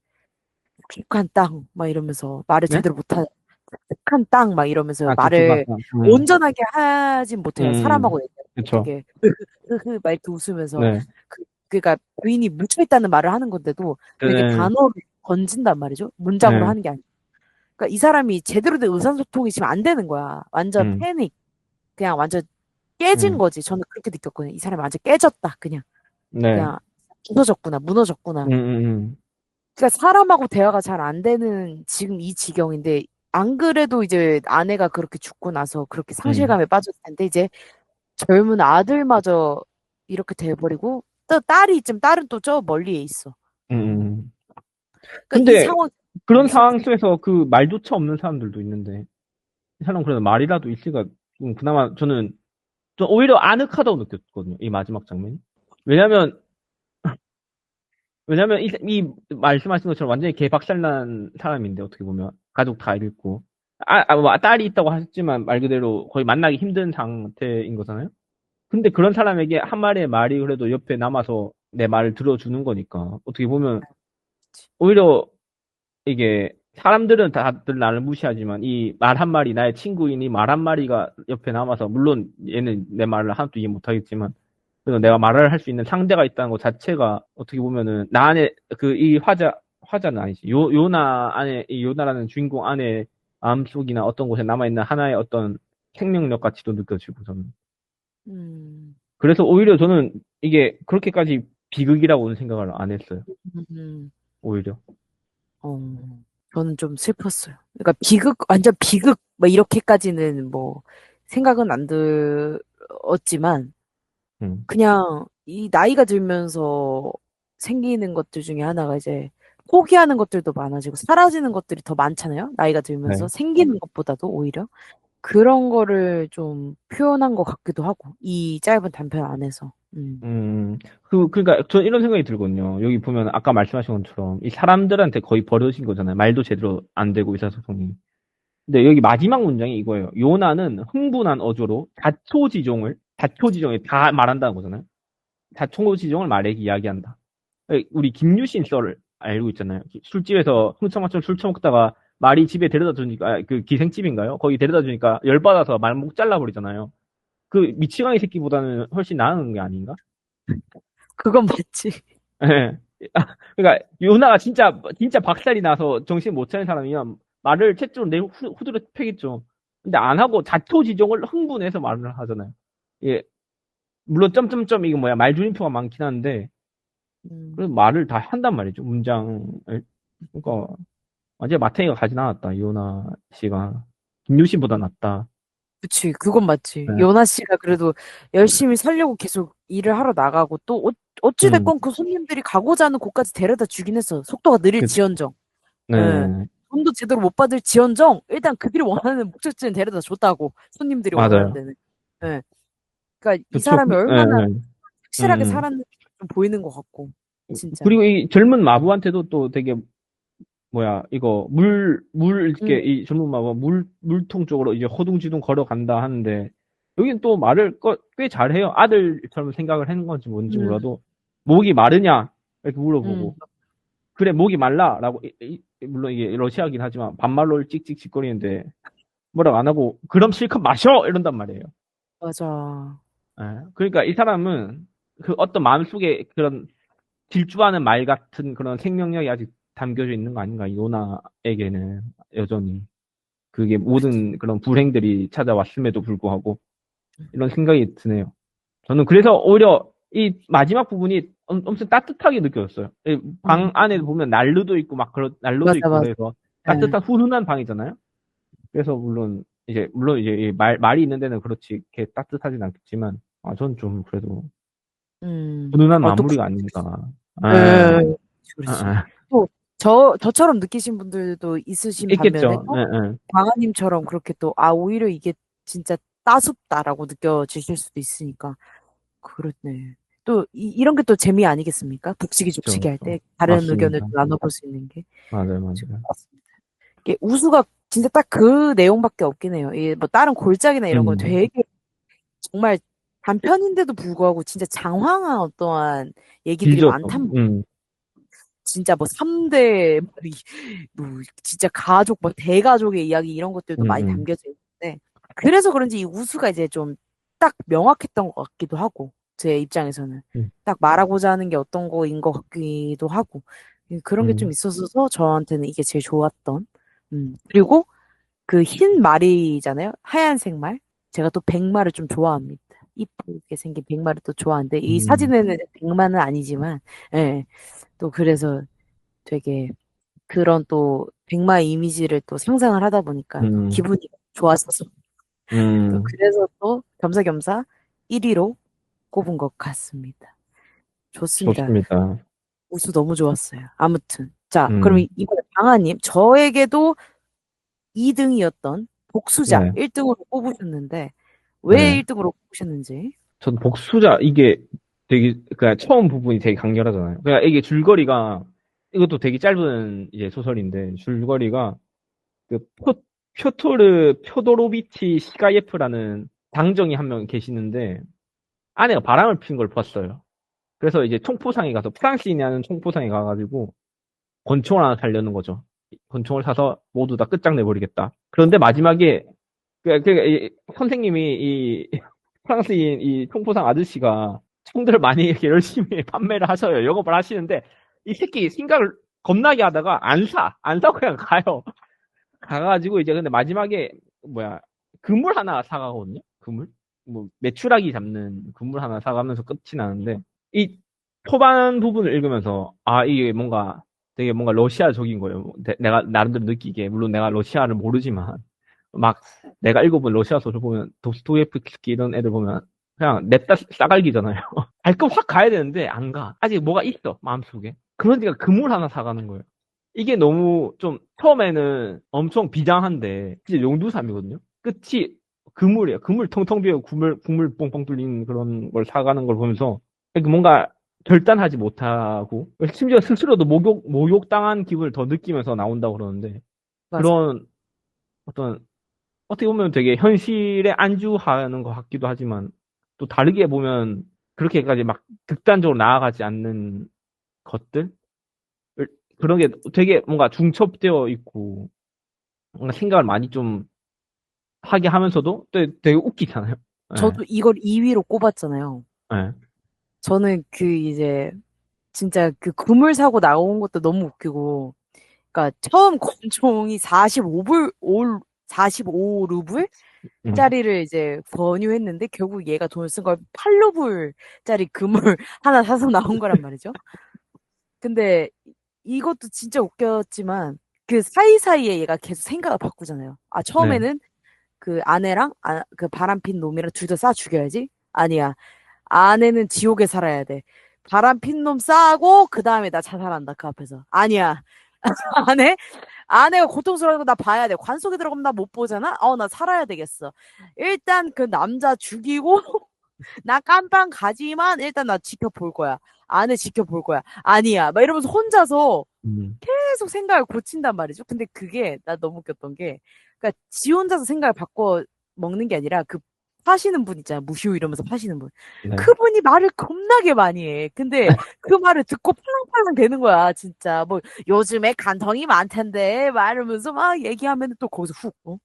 Speaker 1: 북한 땅, 막 이러면서 말을
Speaker 2: 네?
Speaker 1: 제대로 못하, 북한 땅, 막 이러면서 말을
Speaker 2: 촉촉하다.
Speaker 1: 온전하게 하진 못해요.
Speaker 2: 음,
Speaker 1: 사람하고 얘기할 때
Speaker 2: 그쵸.
Speaker 1: 되게, 말 이렇게 웃으면서.
Speaker 2: 네.
Speaker 1: 그러니까 부인이 묻혀있다는 말을 하는 건데도 되게
Speaker 2: 네,
Speaker 1: 단어를 던진단 말이죠. 문장으로
Speaker 2: 네,
Speaker 1: 하는 게 아니고. 그러니까 이 사람이 제대로 된 의사소통이 지금 안 되는 거야. 완전
Speaker 2: 음,
Speaker 1: 패닉. 그냥 완전 깨진
Speaker 2: 음,
Speaker 1: 거지. 저는 그렇게 느꼈거든요. 이 사람이 완전 깨졌다.
Speaker 2: 네,
Speaker 1: 그냥 부서졌구나. 무너졌구나.
Speaker 2: 음.
Speaker 1: 그러니까 사람하고 대화가 잘 안 되는 지금 이 지경인데 안 그래도 이제 아내가 그렇게 죽고 나서 그렇게
Speaker 2: 음,
Speaker 1: 상실감에 빠졌을 텐데 이제 젊은 아들마저 이렇게 돼버리고 또 딸이 있지만 딸은 또 저 멀리에 있어.
Speaker 2: 음,
Speaker 1: 음.
Speaker 2: 음.
Speaker 1: 그러니까 이
Speaker 2: 근데
Speaker 1: 상황
Speaker 2: 그런 상황
Speaker 1: 슬프죠.
Speaker 2: 속에서 그 말조차 없는 사람들도 있는데, 이 사람 그래도 말이라도 있으니까, 그나마 좀 오히려 아늑하다고 느꼈거든요. 이 마지막 장면이. 왜냐면, 이 말씀하신 것처럼 완전히 개박살난 사람인데, 어떻게 보면. 가족 다 잃고. 뭐, 딸이 있다고 하셨지만, 말 그대로 거의 만나기 힘든 상태인 거잖아요? 근데 그런 사람에게 한 마리의 말이 그래도 옆에 남아서 내 말을 들어주는 거니까. 어떻게 보면, 오히려 이게, 사람들은 다들 나를 무시하지만, 이 말 한 마리, 나의 친구인 이 말 한 마리가 옆에 남아서, 물론 얘는 내 말을 하나도 이해 못하겠지만, 그래서 내가 말을 할 수 있는 상대가 있다는 것 자체가 어떻게 보면은 나 안에 이 화자는 아니지. 요나 안에 이 요나라는 주인공 안에 마음속이나 어떤 곳에 남아있는 하나의 어떤 생명력 가치도 느껴지고 저는.
Speaker 1: 음,
Speaker 2: 그래서 오히려 저는 이게 그렇게까지 비극이라고는 생각을 안 했어요.
Speaker 1: 음,
Speaker 2: 오히려.
Speaker 1: 어, 저는 좀 슬펐어요. 그러니까 완전 비극, 뭐 이렇게까지는 뭐 생각은 안 들었지만
Speaker 2: 음.
Speaker 1: 그냥 이 나이가 들면서 생기는 것들 중에 하나가 이제 포기하는 것들도 많아지고 사라지는 것들이 더 많잖아요. 나이가 들면서
Speaker 2: 네.
Speaker 1: 생기는 것보다도 오히려 그런 거를 좀 표현한 것 같기도 하고 이 짧은 단편 안에서.
Speaker 2: 그러니까, 저 이런 생각이 들거든요. 여기 보면, 아까 말씀하신 것처럼, 이 사람들한테 거의 버려진 거잖아요. 말도 제대로 안 되고, 의사소통이. 근데 여기 마지막 문장이 이거예요. 요나는 흥분한 어조로 자초지종을 다 말한다는 거잖아요. 자초지종을 말에게 이야기한다. 우리 김유신 썰을 알고 있잖아요. 술집에서 흥청망청 술 처먹다가 말이 집에 데려다 주니까, 그 기생집인가요? 거기 데려다 주니까 열받아서 말목 잘라버리잖아요. 그 미치광이 새끼보다는 훨씬 나은 게 아닌가?
Speaker 1: 그건 맞지.
Speaker 2: 예. 그러니까 요나가 진짜 박살이 나서 정신 못 차린 사람이면 말을 채찍으로 후드려 패겠죠. 근데 안 하고 자초지종을 흥분해서 말을 하잖아요. 예, 물론 점점점 이거 뭐야 말줄임표가 많긴 한데
Speaker 1: 음,
Speaker 2: 그래도 말을 다 한단 말이죠. 문장을.
Speaker 1: 음.
Speaker 2: 그러니까 완전 마탱이가 가지 않았다. 요나 씨가 김유신보다 낫다.
Speaker 1: 그치, 그건 맞지.
Speaker 2: 네.
Speaker 1: 요나 씨가 그래도 열심히 살려고 계속 일을 하러 나가고 또
Speaker 2: 음,
Speaker 1: 어찌됐건 그 손님들이 가고자 하는 곳까지 데려다 주긴 했어. 속도가
Speaker 2: 그,
Speaker 1: 느릴지언정. 예.
Speaker 2: 네,
Speaker 1: 돈도 제대로 못 받을지언정 일단 그들이 원하는 목적지는 데려다 줬다고. 손님들이 원하는
Speaker 2: 맞아요.
Speaker 1: 데는. 예. 그러니까 이
Speaker 2: 그쵸.
Speaker 1: 사람이
Speaker 2: 예,
Speaker 1: 얼마나
Speaker 2: 예.
Speaker 1: 확실하게
Speaker 2: 음.
Speaker 1: 살았는지 좀 보이는 것 같고. 진짜.
Speaker 2: 그리고 이 젊은 마부한테도 또 되게 뭐야, 이거, 이렇게,
Speaker 1: 음,
Speaker 2: 이 젊은 마가 물통 쪽으로 이제 허둥지둥 걸어간다 하는데, 여긴 또 말을 꽤 잘해요. 아들처럼 생각을 하는 건지 뭔지
Speaker 1: 음,
Speaker 2: 몰라도, 목이 마르냐? 이렇게
Speaker 1: 음,
Speaker 2: 물어보고, 그래, 목이 말라. 라고, 물론 이게 러시아긴 하지만, 반말로 찍찍찍거리는데, 뭐라고 안 하고, 그럼 실컷 마셔! 이런단 말이에요.
Speaker 1: 맞아.
Speaker 2: 예. 그러니까 이 사람은 그 어떤 마음속에 그런 질주하는 말 같은 그런 생명력이 아직 담겨져 있는 거 아닌가, 이 요나에게는 여전히. 그게 모든 그런 불행들이 찾아왔음에도 불구하고, 이런 생각이 드네요. 저는 그래서 오히려 이 마지막 부분이 엄청 따뜻하게 느껴졌어요. 방
Speaker 1: 음,
Speaker 2: 안에 보면 난로도 있고 막 난로도
Speaker 1: 맞아,
Speaker 2: 있고
Speaker 1: 맞아.
Speaker 2: 그래서
Speaker 1: 예.
Speaker 2: 따뜻한 훈훈한 방이잖아요. 그래서 물론 이제 이 말이 있는 데는 그렇지 이렇게 따뜻하진 않겠지만, 전 좀 그래도 훈훈한
Speaker 1: 또,
Speaker 2: 마무리가 아닌가.
Speaker 1: 예,
Speaker 2: 예. 아,
Speaker 1: 그렇지.
Speaker 2: 아.
Speaker 1: 또, 저처럼 느끼신 분들도 있으신 반면에,
Speaker 2: 있겠죠.
Speaker 1: 또,
Speaker 2: 예, 예.
Speaker 1: 강아님처럼 그렇게 또, 아, 오히려 이게 진짜 따숩다라고 느껴지실 수도 있으니까. 그렇네. 또, 이런 게 또 재미 아니겠습니까? 북치기
Speaker 2: 그렇죠,
Speaker 1: 족치기 할 때,
Speaker 2: 그렇죠.
Speaker 1: 다른 의견을
Speaker 2: 맞습니다.
Speaker 1: 또 나눠볼 수 있는 게.
Speaker 2: 맞아요, 맞아요.
Speaker 1: 맞습니다. 이게 우수가 진짜 딱 그 내용밖에 없긴 해요. 이게 뭐 다른 골짜기나 이런 건
Speaker 2: 음,
Speaker 1: 되게 정말 단편인데도 불구하고 진짜 장황한 어떠한 얘기들이
Speaker 2: 길죠, 좀.
Speaker 1: 많단 말이에요. 진짜 뭐 3대, 뭐 진짜 가족, 뭐 대가족의 이야기 이런 것들도 많이
Speaker 2: 음.
Speaker 1: 담겨져 있는데, 그래서 그런지 이 우수가 이제 좀 딱 명확했던 것 같기도 하고, 제 입장에서는.
Speaker 2: 음,
Speaker 1: 딱 말하고자 하는 게 어떤 거인 것 같기도 하고, 그런 게 좀
Speaker 2: 음,
Speaker 1: 있어서 저한테는 이게 제일 좋았던. 그리고 그 흰 말이잖아요. 하얀색 말. 제가 또 백말을 좀 좋아합니다. 이쁘게 생긴 백말을 또 좋아하는데, 이
Speaker 2: 음,
Speaker 1: 사진에는 백만은 아니지만, 예. 또 그래서 되게 그런 또 백마의 이미지를 또 상상을 하다 보니까 또
Speaker 2: 음,
Speaker 1: 기분이 좋았어서 또
Speaker 2: 음.
Speaker 1: 그래서 또 겸사겸사 1위로 꼽은 것 같습니다. 좋습니다.
Speaker 2: 좋습니다.
Speaker 1: 우수 너무 좋았어요. 아무튼 자, 그럼
Speaker 2: 음,
Speaker 1: 이번에 방아님 저에게도 2등이었던 복수자
Speaker 2: 네,
Speaker 1: 1등으로 꼽으셨는데 왜
Speaker 2: 네.
Speaker 1: 1등으로 꼽으셨는지.
Speaker 2: 전 복수자, 이게 되게, 그냥 처음 부분이 되게 강렬하잖아요. 그냥 이게 줄거리가, 이것도 되게 짧은 이제 소설인데, 줄거리가, 그, 표도로비치 시가예프라는 당정이 한 명 계시는데, 아내가 바람을 핀 걸 봤어요. 그래서 이제 총포상에 가서, 프랑스인이 하는 총포상에 가가지고, 권총을 하나 살려는 거죠. 권총을 사서 모두 다 끝장내버리겠다. 그런데 마지막에 선생님이 이 프랑스인 이 총포상 아저씨가 총들을 많이 이렇게 열심히 판매를 하셔요. 영업을 하시는데 이 새끼 생각을 겁나게 하다가 안 사고 그냥 가요. 가가지고 이제 근데 마지막에 뭐야 그물 하나 사가거든요. 그물 뭐 메추라기 잡는 그물 하나 사가면서 끝이 나는데 이 초반 부분을 읽으면서 이게 뭔가 되게 뭔가 러시아적인 거예요. 내가 나름대로 느끼기에 물론 내가 러시아를 모르지만 막 내가 읽어본 러시아 소설 보면 도스토옙스키 이런 애들 보면 그냥 냅다 싸갈기잖아요. 발끝 확 가야 되는데 안 가. 아직 뭐가 있어 마음속에. 그러니까 그물 하나 사가는 거예요. 이게 너무 좀 처음에는 엄청 비장한데 이제 용두삼이거든요. 끝이 그물이에요. 그물 텅텅 비어 국물 뻥뻥 뚫린 그런 걸 사가는 걸 보면서 뭔가 결단하지 못하고 심지어 스스로도 목욕당한 기분을 더 느끼면서 나온다고 그러는데
Speaker 1: 맞아.
Speaker 2: 그런 어떤 어떻게 보면 되게 현실에 안주하는 것 같기도 하지만 또 다르게 보면 그렇게까지 막 극단적으로 나아가지 않는 것들 그런 게 되게 뭔가 중첩되어 있고 뭔가 생각을 많이 좀 하게 하면서도 또 되게 웃기잖아요. 예,
Speaker 1: 저도 이걸 2위로 꼽았잖아요.
Speaker 2: 예,
Speaker 1: 저는 그 이제 진짜 그 그물 사고 나온 것도 너무 웃기고, 그러니까 처음 권총이 45루블
Speaker 2: 음,
Speaker 1: 짜리를 이제 권유했는데 결국 얘가 돈을 쓴 걸 8루블 짜리 그물 하나 사서 나온 거란 말이죠. 근데 이것도 진짜 웃겼지만 그 사이사이에 얘가 계속 생각을 바꾸잖아요. 아,
Speaker 2: 네,
Speaker 1: 처음에는 그 아내랑 그 바람핀 놈이랑 둘 다 쏴 죽여야지. 아니야. 아내는 지옥에 살아야 돼. 바람핀 놈 싸고 그 다음에 나 자살한다 그 앞에서. 아니야. 아내? 아내가 고통스러운 거 나 봐야 돼. 관속에 들어가면 나 못 보잖아? 나 살아야 되겠어. 일단 그 남자 죽이고, 나 깜빵 가지만 일단 나 지켜볼 거야. 아내 지켜볼 거야. 아니야. 막 이러면서 혼자서
Speaker 2: 음,
Speaker 1: 계속 생각을 고친단 말이죠. 근데 그게 나 너무 웃겼던 게, 그러니까 지 혼자서 생각을 바꿔 먹는 게 아니라 그 파시는 분 있잖아요. 무시우 이러면서 파시는 분.
Speaker 2: 네.
Speaker 1: 그분이 말을 겁나게 많이 해. 근데 그 말을 듣고 팔랑팔랑 되는 거야, 진짜. 뭐, 요즘에 간통이 많텐데, 막 이러면서 막 얘기하면 또 거기서 훅, 어?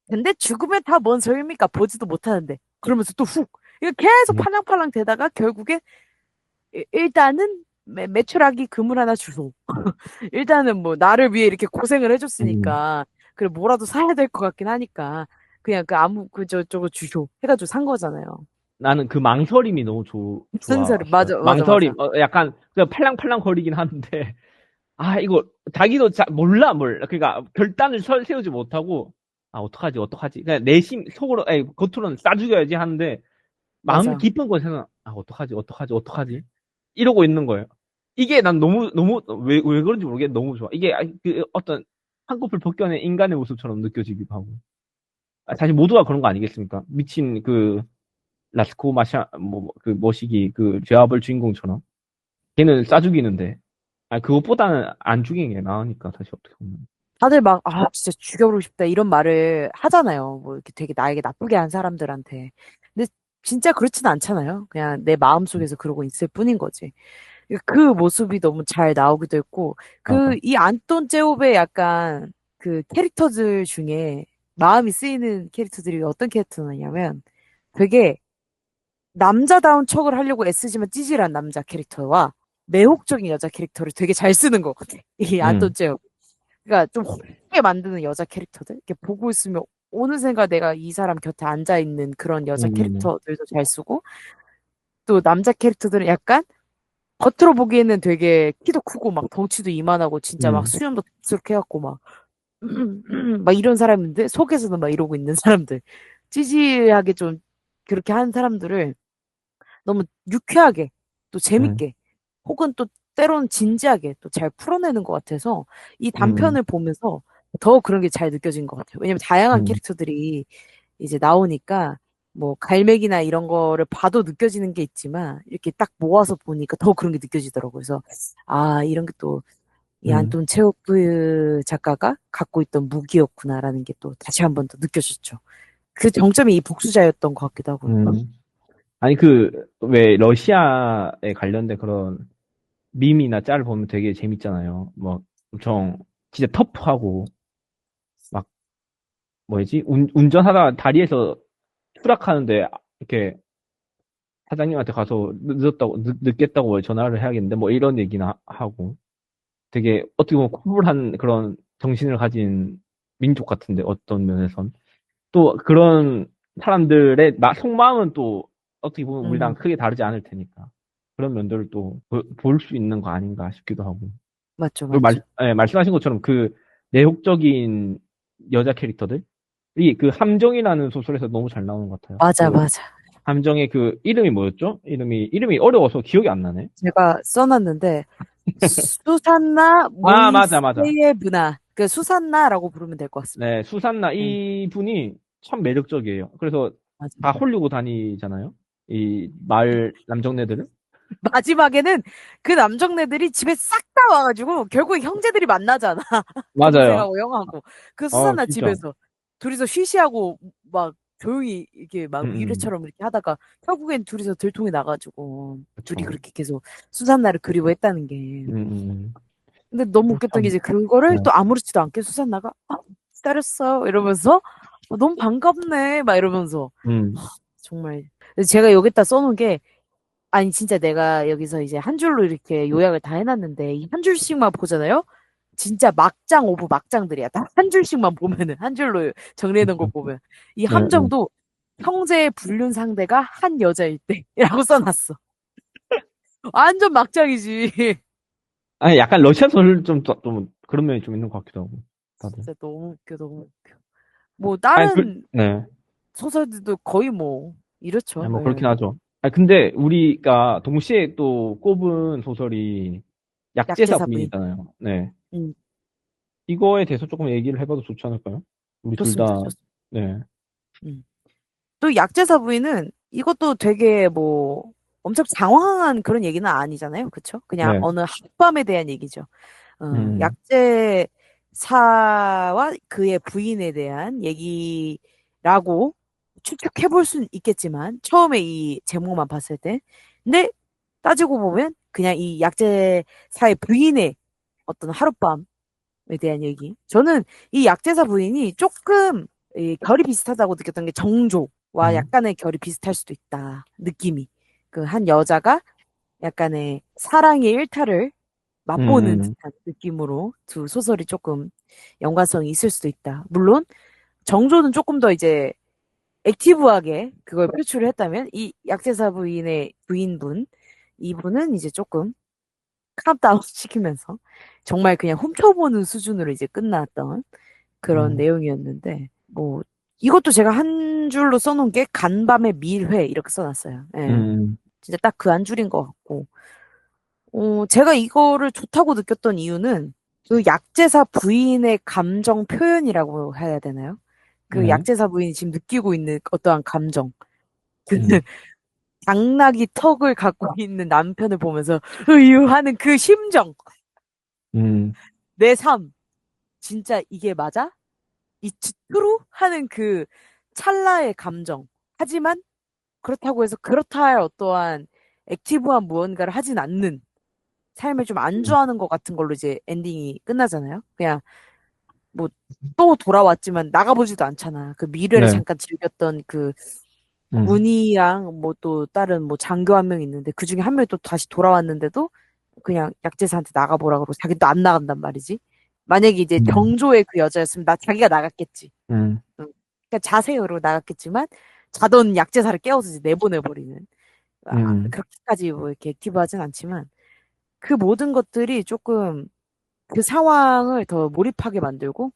Speaker 1: 근데 죽으면 다 뭔 소용입니까? 보지도 못하는데. 그러면서 또 훅. 이거 계속
Speaker 2: 음,
Speaker 1: 팔랑팔랑 되다가 결국에 일단은 매출하기 그물 하나 주소. 일단은 뭐 나를 위해 이렇게 고생을
Speaker 2: 음.
Speaker 1: 해줬으니까 그래 뭐라도 사야 될 것 같긴 하니까 그냥 그 아무 그 저거 주쇼 해가지고 산 거잖아요.
Speaker 2: 나는 그 망설임이 너무
Speaker 1: 무슨 소리?
Speaker 2: 좋았어요.
Speaker 1: 맞아 맞아 맞아.
Speaker 2: 망설임, 약간, 그냥 팔랑팔랑 거리긴 하는데, 아, 이거, 자기도 몰라. 그러니까, 결단을 세우지 못하고, 아, 어떡하지, 어떡하지. 그냥 내심, 속으로, 겉으로는 싸죽여야지 하는데, 마음
Speaker 1: 맞아.
Speaker 2: 깊은 곳에는, 아, 어떡하지, 어떡하지, 어떡하지. 이러고 있는 거예요. 이게 난 너무, 왜 그런지 모르겠는데 너무 좋아. 이게, 그 어떤, 한꺼풀 벗겨낸 인간의 모습처럼 느껴지기도 하고. 사실 모두가 그런 거 아니겠습니까? 미친 라스코 그 머시기, 그 죄아벌 주인공처럼. 걔는 싸죽이는데. 아, 그것보다는 안 죽이는 게 나으니까, 사실 어떻게 보면.
Speaker 1: 다들 막 아 진짜 죽여버리고 싶다 이런 말을 하잖아요. 뭐 이렇게 되게 나에게 나쁘게 한 사람들한테. 근데 진짜 그렇진 않잖아요. 그냥 내 마음속에서 그러고 있을 뿐인 거지. 그 모습이 너무 잘 나오기도 했고,
Speaker 2: 맞아.
Speaker 1: 이 안톤 제홉의 약간 그 캐릭터들 중에 마음이 쓰이는 캐릭터들이 어떤 캐릭터냐면 되게 남자다운 척을 하려고 애쓰지만 찌질한 남자 캐릭터와 매혹적인 여자 캐릭터를 되게 잘 쓰는 것 같아. 이 안톤
Speaker 2: 음,
Speaker 1: 제홉. 그러니까 좀 호되게 만드는 여자 캐릭터들. 이렇게 보고 있으면 어느샌가 내가 이 사람 곁에 앉아 있는 그런 여자
Speaker 2: 음,
Speaker 1: 캐릭터들도 잘 쓰고, 또 남자 캐릭터들은 약간 겉으로 보기에는 되게 키도 크고 막 덩치도 이만하고 진짜 막
Speaker 2: 음,
Speaker 1: 수염도 쑥 해갖고 막, 막 이런 사람인데 속에서는 막 이러고 있는 사람들. 찌질하게 좀 그렇게 하는 사람들을 너무 유쾌하게 또
Speaker 2: 음,
Speaker 1: 재밌게 혹은 또 때로는 진지하게 또 잘 풀어내는 것 같아서 이
Speaker 2: 음,
Speaker 1: 단편을 보면서 더 그런 게 잘 느껴진 것 같아요. 왜냐면 다양한
Speaker 2: 음,
Speaker 1: 캐릭터들이 이제 나오니까 뭐 갈매기나 이런 거를 봐도 느껴지는 게 있지만 이렇게 딱 모아서 보니까 더 그런 게 느껴지더라고요. 그래서 아 이런 게 또 이
Speaker 2: 음,
Speaker 1: 안톤 체호프 작가가 갖고 있던 무기였구나라는 게 또 다시 한 번 더 느껴졌죠. 그 정점이 이 복수자였던 것 같기도 하고요.
Speaker 2: 아니, 왜, 러시아에 관련된 그런 밈이나 짤을 보면 되게 재밌잖아요. 뭐, 엄청, 진짜 터프하고, 막, 뭐지? 운전하다가 다리에서 추락하는데, 이렇게, 사장님한테 가서 늦겠다고 전화를 해야겠는데, 뭐, 이런 얘기나 하고, 되게, 어떻게 보면 쿨한 그런 정신을 가진 민족 같은데, 어떤 면에선. 또, 그런 사람들의 속마음은 또, 어떻게 보면 우리랑
Speaker 1: 음,
Speaker 2: 크게 다르지 않을 테니까. 그런 면들을 또 볼 수 있는 거 아닌가 싶기도 하고.
Speaker 1: 맞죠,
Speaker 2: 그리고
Speaker 1: 맞죠.
Speaker 2: 말씀하신 것처럼 그 내혹적인 여자 캐릭터들이 그 함정이라는 소설에서 너무 잘 나오는 것 같아요.
Speaker 1: 맞아,
Speaker 2: 그
Speaker 1: 맞아.
Speaker 2: 함정의 그 이름이 뭐였죠? 이름이 어려워서 기억이 안 나네.
Speaker 1: 제가 써놨는데 수산나
Speaker 2: 맞아, 맞아.
Speaker 1: 모이세예브나 그 수산나라고 부르면 될 것 같습니다.
Speaker 2: 네, 수산나
Speaker 1: 네,
Speaker 2: 이분이 참 매력적이에요. 그래서
Speaker 1: 맞아.
Speaker 2: 다 홀리고 다니잖아요. 이 마을 남정네들은.
Speaker 1: 마지막에는 그 남정네들이 집에 싹 다 와가지고 결국 형제들이 만나잖아.
Speaker 2: 맞아요.
Speaker 1: 동생하고 형하고 그 수산나
Speaker 2: 진짜.
Speaker 1: 집에서 둘이서 쉬쉬하고 막 조용히 이렇게
Speaker 2: 음,
Speaker 1: 막
Speaker 2: 음,
Speaker 1: 유래처럼 이렇게 하다가 결국엔 둘이서 들통이 나가지고 둘이
Speaker 2: 그쵸.
Speaker 1: 그렇게 계속 수산나를 그리워했다는 게.
Speaker 2: 음, 음.
Speaker 1: 근데 너무
Speaker 2: 어,
Speaker 1: 웃겼던 게
Speaker 2: 참.
Speaker 1: 이제 그거를
Speaker 2: 네.
Speaker 1: 또 아무렇지도 않게 수산나가 기다렸어 이러면서 너무 반갑네 막 이러면서
Speaker 2: 음,
Speaker 1: 정말 제가 여기다 써놓은 게 아니 진짜 내가 여기서 이제 한 줄로 이렇게 요약을 다 해놨는데 이 한 줄씩만 보잖아요. 진짜 막장 오브 막장들이야. 딱 한 줄씩만 보면은 한 줄로 정리해놓은 거
Speaker 2: 그쵸.
Speaker 1: 보면 이
Speaker 2: 네, 네.
Speaker 1: 함정도 형제의 불륜 상대가 한 여자일 때라고 써놨어. 완전 막장이지.
Speaker 2: 아니, 약간 러시아 소설 좀 그런 면이 좀 있는 것 같기도 하고, 다들.
Speaker 1: 진짜 너무 웃겨 너무 웃겨. 뭐
Speaker 2: 아니,
Speaker 1: 다른
Speaker 2: 네.
Speaker 1: 소설들도 거의 뭐 이렇죠.
Speaker 2: 아니, 뭐
Speaker 1: 예.
Speaker 2: 그렇긴 하죠. 아니, 근데 우리가 동시에 또 꼽은 소설이 약제사
Speaker 1: 약제사 부인.
Speaker 2: 부인이잖아요. 네.
Speaker 1: 음,
Speaker 2: 이거에 대해서 조금 얘기를 해봐도 좋지 않을까요? 우리 둘
Speaker 1: 좋습니다.
Speaker 2: 다,
Speaker 1: 좋습니다.
Speaker 2: 네.
Speaker 1: 음. 또 약제사 부인은 이것도 되게 뭐 엄청 장황한 그런 얘기는 아니잖아요. 그쵸? 그냥
Speaker 2: 네.
Speaker 1: 어느 학밤에 대한 얘기죠.
Speaker 2: 음,
Speaker 1: 약제사와 그의 부인에 대한 얘기라고 추측해볼 수는 있겠지만, 처음에 이 제목만 봤을 때. 근데 따지고 보면, 그냥 이 약제사의 부인의 어떤 하룻밤에 대한 얘기. 저는 이 약제사 부인이 조금 결이 비슷하다고 느꼈던 게 정조와
Speaker 2: 음,
Speaker 1: 약간의 결이 비슷할 수도 있다. 느낌이. 그 한 여자가 약간의 사랑의 일탈을 맛보는
Speaker 2: 음,
Speaker 1: 듯한 느낌으로 두 소설이 조금 연관성이 있을 수도 있다. 물론 정조는 조금 더 이제 액티브하게 그걸 표출을 했다면 이 약제사 부인의 부인분 이분은 이제 조금 캄다운 시키면서 정말 그냥 훔쳐보는 수준으로 이제 끝났던 그런
Speaker 2: 음,
Speaker 1: 내용이었는데 뭐 이것도 제가 한 줄로 써놓은 게 간밤의 밀회 이렇게 써놨어요. 예.
Speaker 2: 음,
Speaker 1: 진짜 딱 그 한 줄인 것 같고 제가 이거를 좋다고 느꼈던 이유는 그 약제사 부인의 감정 표현이라고 해야 되나요? 그
Speaker 2: 네,
Speaker 1: 약제사 부인이 지금 느끼고 있는 어떠한 감정. 그
Speaker 2: 음,
Speaker 1: 당나귀 턱을 갖고 있는 남편을 보면서 으유 하는 그 심정.
Speaker 2: 음,
Speaker 1: 내 삶. 진짜 이게 맞아? It's true? 하는 그 찰나의 감정. 하지만 그렇다고 해서 그렇다 할 어떠한 액티브한 무언가를 하진 않는 삶을 좀 안주하는 것 같은 걸로 이제 엔딩이 끝나잖아요. 그냥 뭐 또 돌아왔지만 나가보지도 않잖아. 그 미래를
Speaker 2: 네,
Speaker 1: 잠깐 즐겼던 그
Speaker 2: 음,
Speaker 1: 군이랑 뭐 또 다른 뭐 장교 한 명 있는데 그 중에 한 명이 또 다시 돌아왔는데도 그냥 약제사한테 나가보라 그러고 자기 또 안 나간단 말이지. 만약에 이제
Speaker 2: 음,
Speaker 1: 정조의 그 여자였으면 나 자기가 나갔겠지.
Speaker 2: 음,
Speaker 1: 응. 그러니까 자세히로 나갔겠지만 자던 약제사를 깨워서 이제 내보내버리는.
Speaker 2: 음,
Speaker 1: 그렇게까지 뭐 이렇게 액티브하진 않지만 그 모든 것들이 조금 그 상황을 더 몰입하게 만들고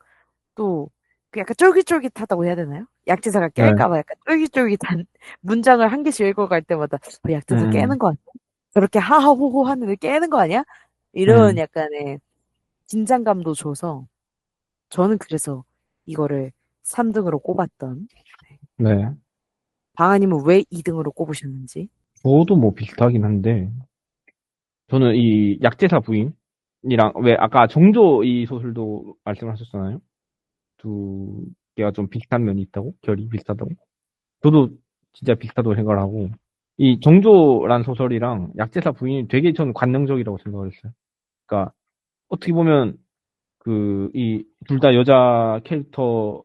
Speaker 1: 또 그 약간 쫄깃쫄깃하다고 해야 되나요? 약제사가
Speaker 2: 네,
Speaker 1: 깰까 봐 약간 쫄깃쫄깃한 문장을 한 개씩 읽어갈 때마다 약제사 깨는
Speaker 2: 음,
Speaker 1: 거 아니야? 저렇게 하하호호 하는데 깨는 거 아니야? 이런
Speaker 2: 음,
Speaker 1: 약간의 긴장감도 줘서 저는 그래서 이거를 3등으로 꼽았던
Speaker 2: 네.
Speaker 1: 방아님은 왜 2등으로 꼽으셨는지?
Speaker 2: 저도 뭐 비슷하긴 한데, 저는 이 약제사 부인이랑, 왜 아까 정조 이 소설도 말씀하셨잖아요. 두 개가 좀 비슷한 면이 있다고? 결이 비슷하다고? 저도 진짜 비슷하다고 생각을 하고, 이 정조란 소설이랑 약제사 부인이 되게 저는 관능적이라고 생각을 했어요. 그러니까, 어떻게 보면, 이 둘 다 여자 캐릭터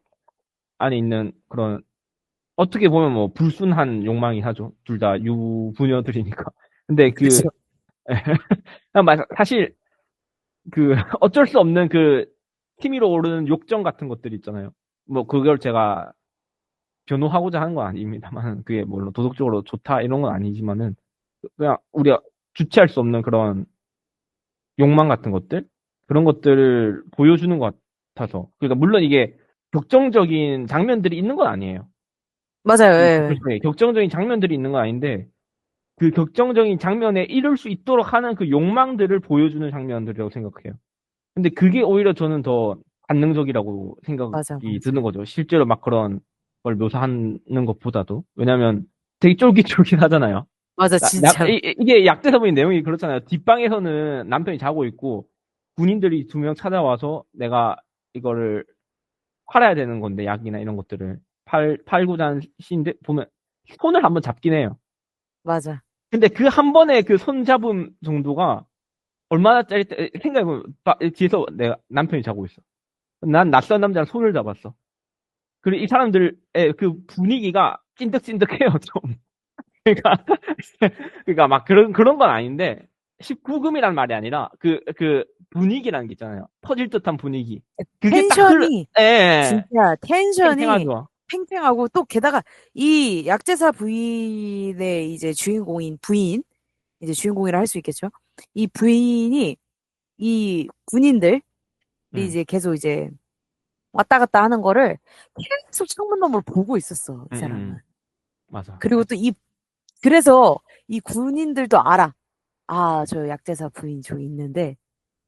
Speaker 2: 안에 있는 그런, 어떻게 보면 뭐 불순한 욕망이 하죠. 둘 다 유부녀들이니까. 근데
Speaker 1: 그렇죠.
Speaker 2: 사실 어쩔 수 없는 티미로 오르는 욕정 같은 것들 있잖아요. 뭐 그걸 제가 변호하고자 하는 건 아닙니다만 그게 물론 도덕적으로 좋다 이런 건 아니지만은 그냥 우리가 주체할 수 없는 그런 욕망 같은 것들 그런 것들을 보여주는 것 같아서 그러니까 물론 이게 격정적인 장면들이 있는 건 아니에요.
Speaker 1: 맞아요.
Speaker 2: 이
Speaker 1: 예. 예.
Speaker 2: 소설 속에 격정적인 장면들이 있는 건 아닌데 그 격정적인 장면에 이룰 수 있도록 하는 그 욕망들을 보여주는 장면들이라고 생각해요. 근데 그게 오히려 저는 더 관능적이라고
Speaker 1: 맞아,
Speaker 2: 생각이 드는
Speaker 1: 맞아.
Speaker 2: 거죠. 실제로 막 그런 걸 묘사하는 것보다도. 왜냐면 되게 쫄깃쫄깃하잖아요.
Speaker 1: 맞아, 진짜로.
Speaker 2: 이게 약대사 보인 내용이 그렇잖아요. 뒷방에서는 남편이 자고 있고 군인들이 두 명 찾아와서 내가 이거를 팔아야 되는 건데 약이나 이런 것들을 팔고 난 시인데 보면 손을 한번 잡긴 해요.
Speaker 1: 맞아.
Speaker 2: 근데 그 한 번의 그 손 잡음 정도가 얼마나 짜릿해 생각해보면 뒤에서 내가 남편이 자고 있어. 난 낯선 남자랑 손을 잡았어. 그리고 이 사람들의 그 분위기가 찐득찐득해요, 좀. 그러니까, 그러니까 막 그런 건 아닌데, 19금이란 말이 아니라, 분위기라는 게 있잖아요. 터질 듯한 분위기. 그게 딱
Speaker 1: 텐션이
Speaker 2: 예,
Speaker 1: 진짜 텐션이
Speaker 2: 팽팽하죠.
Speaker 1: 팽팽하고 또 게다가 이 약제사 부인의 이제 주인공인 부인 이제 주인공이라 할 수 있겠죠. 이 부인이 이 군인들이
Speaker 2: 응,
Speaker 1: 이제 계속 이제 왔다 갔다 하는 거를 계속 창문 너머로 보고 있었어, 이
Speaker 2: 응,
Speaker 1: 사람은.
Speaker 2: 응, 맞아.
Speaker 1: 그리고 또 그래서 이 군인들도 알아. 아, 저 약제사 부인 저기 있는데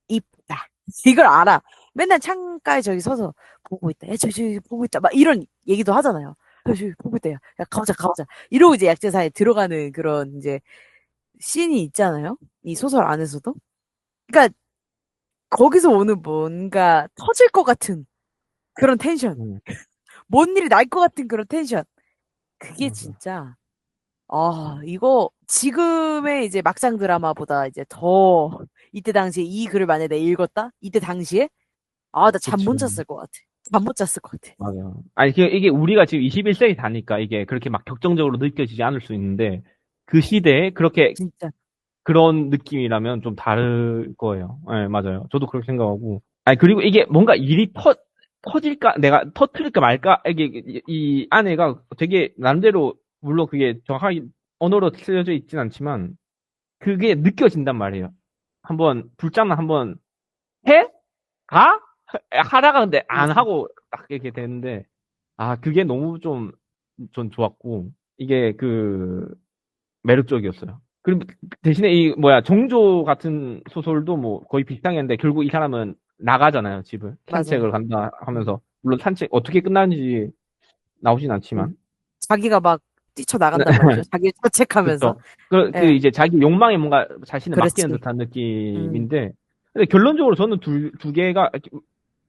Speaker 1: 이쁘다. 이걸 알아. 맨날 창가에 저기 서서 보고 있다. 야, 저기 보고 있다. 막 이런 얘기도 하잖아요. 야, 저기 보고 있다. 야, 야, 가보자, 가보자. 이러고 이제 약제사에 들어가는 그런 이제 씬이 있잖아요. 이 소설 안에서도. 그러니까 거기서 오는 뭔가 터질 것 같은 그런 텐션.
Speaker 2: 응,
Speaker 1: 뭔 일이 날 것 같은 그런 텐션. 그게
Speaker 2: 맞아.
Speaker 1: 진짜, 이거 지금의 이제 막장 드라마보다 이제 더 이때 당시에 이 글을 만약에 내가 읽었다? 이때 당시에? 나 잠 못
Speaker 2: 그치.
Speaker 1: 잤을 것 같아. 잠 못 잤을 것 같아.
Speaker 2: 맞아. 아니, 이게 우리가 지금 21세기 다니까 이게 그렇게 막 격정적으로 느껴지지 않을 수 있는데, 그 시대에 그렇게
Speaker 1: 진짜.
Speaker 2: 그런 느낌이라면 좀 다를 거예요. 네, 맞아요. 저도 그렇게 생각하고. 아니, 그리고 이게 뭔가 일이 터질까, 내가 터트릴까 말까, 이게, 이 아내가 되게, 나름대로, 물론 그게 정확하게 언어로 쓰여져 있진 않지만, 그게 느껴진단 말이에요. 한번, 불장난 한번 해? 가? 하다가 근데 안
Speaker 1: 맞아.
Speaker 2: 하고 딱 이렇게 되는데, 그게 너무 좀, 전 좋았고, 이게 매력적이었어요. 그리고 대신에 정조 같은 소설도 뭐 거의 비슷하게 했는데 결국 이 사람은 나가잖아요, 집을.
Speaker 1: 맞아.
Speaker 2: 산책을 간다
Speaker 1: 음.
Speaker 2: 하면서. 물론 산책 어떻게 끝나는지 나오진
Speaker 1: 음.
Speaker 2: 않지만.
Speaker 1: 자기가 막 뛰쳐나간단 말이죠. 자기 자책하면서.
Speaker 2: 그렇죠.
Speaker 1: 예,
Speaker 2: 이제 자기 욕망에 뭔가 자신을 맡기는
Speaker 1: 그렇지.
Speaker 2: 듯한
Speaker 1: 음,
Speaker 2: 느낌인데. 근데 결론적으로 저는 두 개가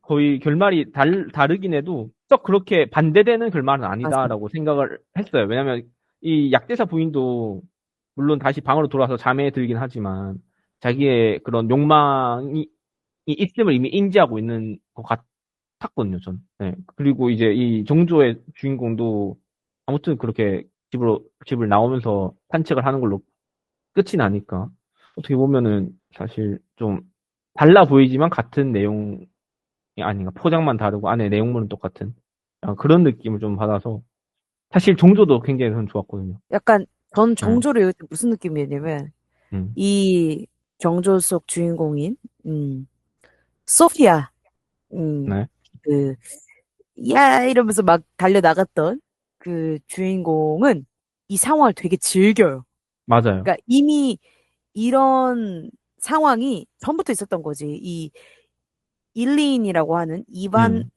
Speaker 2: 거의 결말이 다르긴 해도 썩 그렇게 반대되는 결말은
Speaker 1: 맞아.
Speaker 2: 아니다라고 생각을 했어요. 왜냐면 이 약대사 부인도 물론 다시 방으로 돌아와서 잠에 들긴 하지만 자기의 그런 욕망이 있음을 이미 인지하고 있는 것 같았거든요, 전. 네. 그리고 이제 이 정조의 주인공도 아무튼 그렇게 집을 나오면서 산책을 하는 걸로 끝이 나니까 어떻게 보면은 사실 좀 달라 보이지만 같은 내용이 아닌가. 포장만 다르고 안에 내용물은 똑같은 그런 느낌을 좀 받아서 사실 정조도 굉장히 저는 좋았거든요.
Speaker 1: 약간 전
Speaker 2: 네.
Speaker 1: 정조를 읽을 때 무슨 느낌이었냐면
Speaker 2: 음.
Speaker 1: 이 정조 속 주인공인 소피아 음,
Speaker 2: 네.
Speaker 1: 그 야 이러면서 막 달려 나갔던 그 주인공은 이 상황을 되게 즐겨요.
Speaker 2: 맞아요.
Speaker 1: 그러니까 이미 이런 상황이 전부터 있었던 거지. 이 일리인이라고 하는 이반
Speaker 2: 음.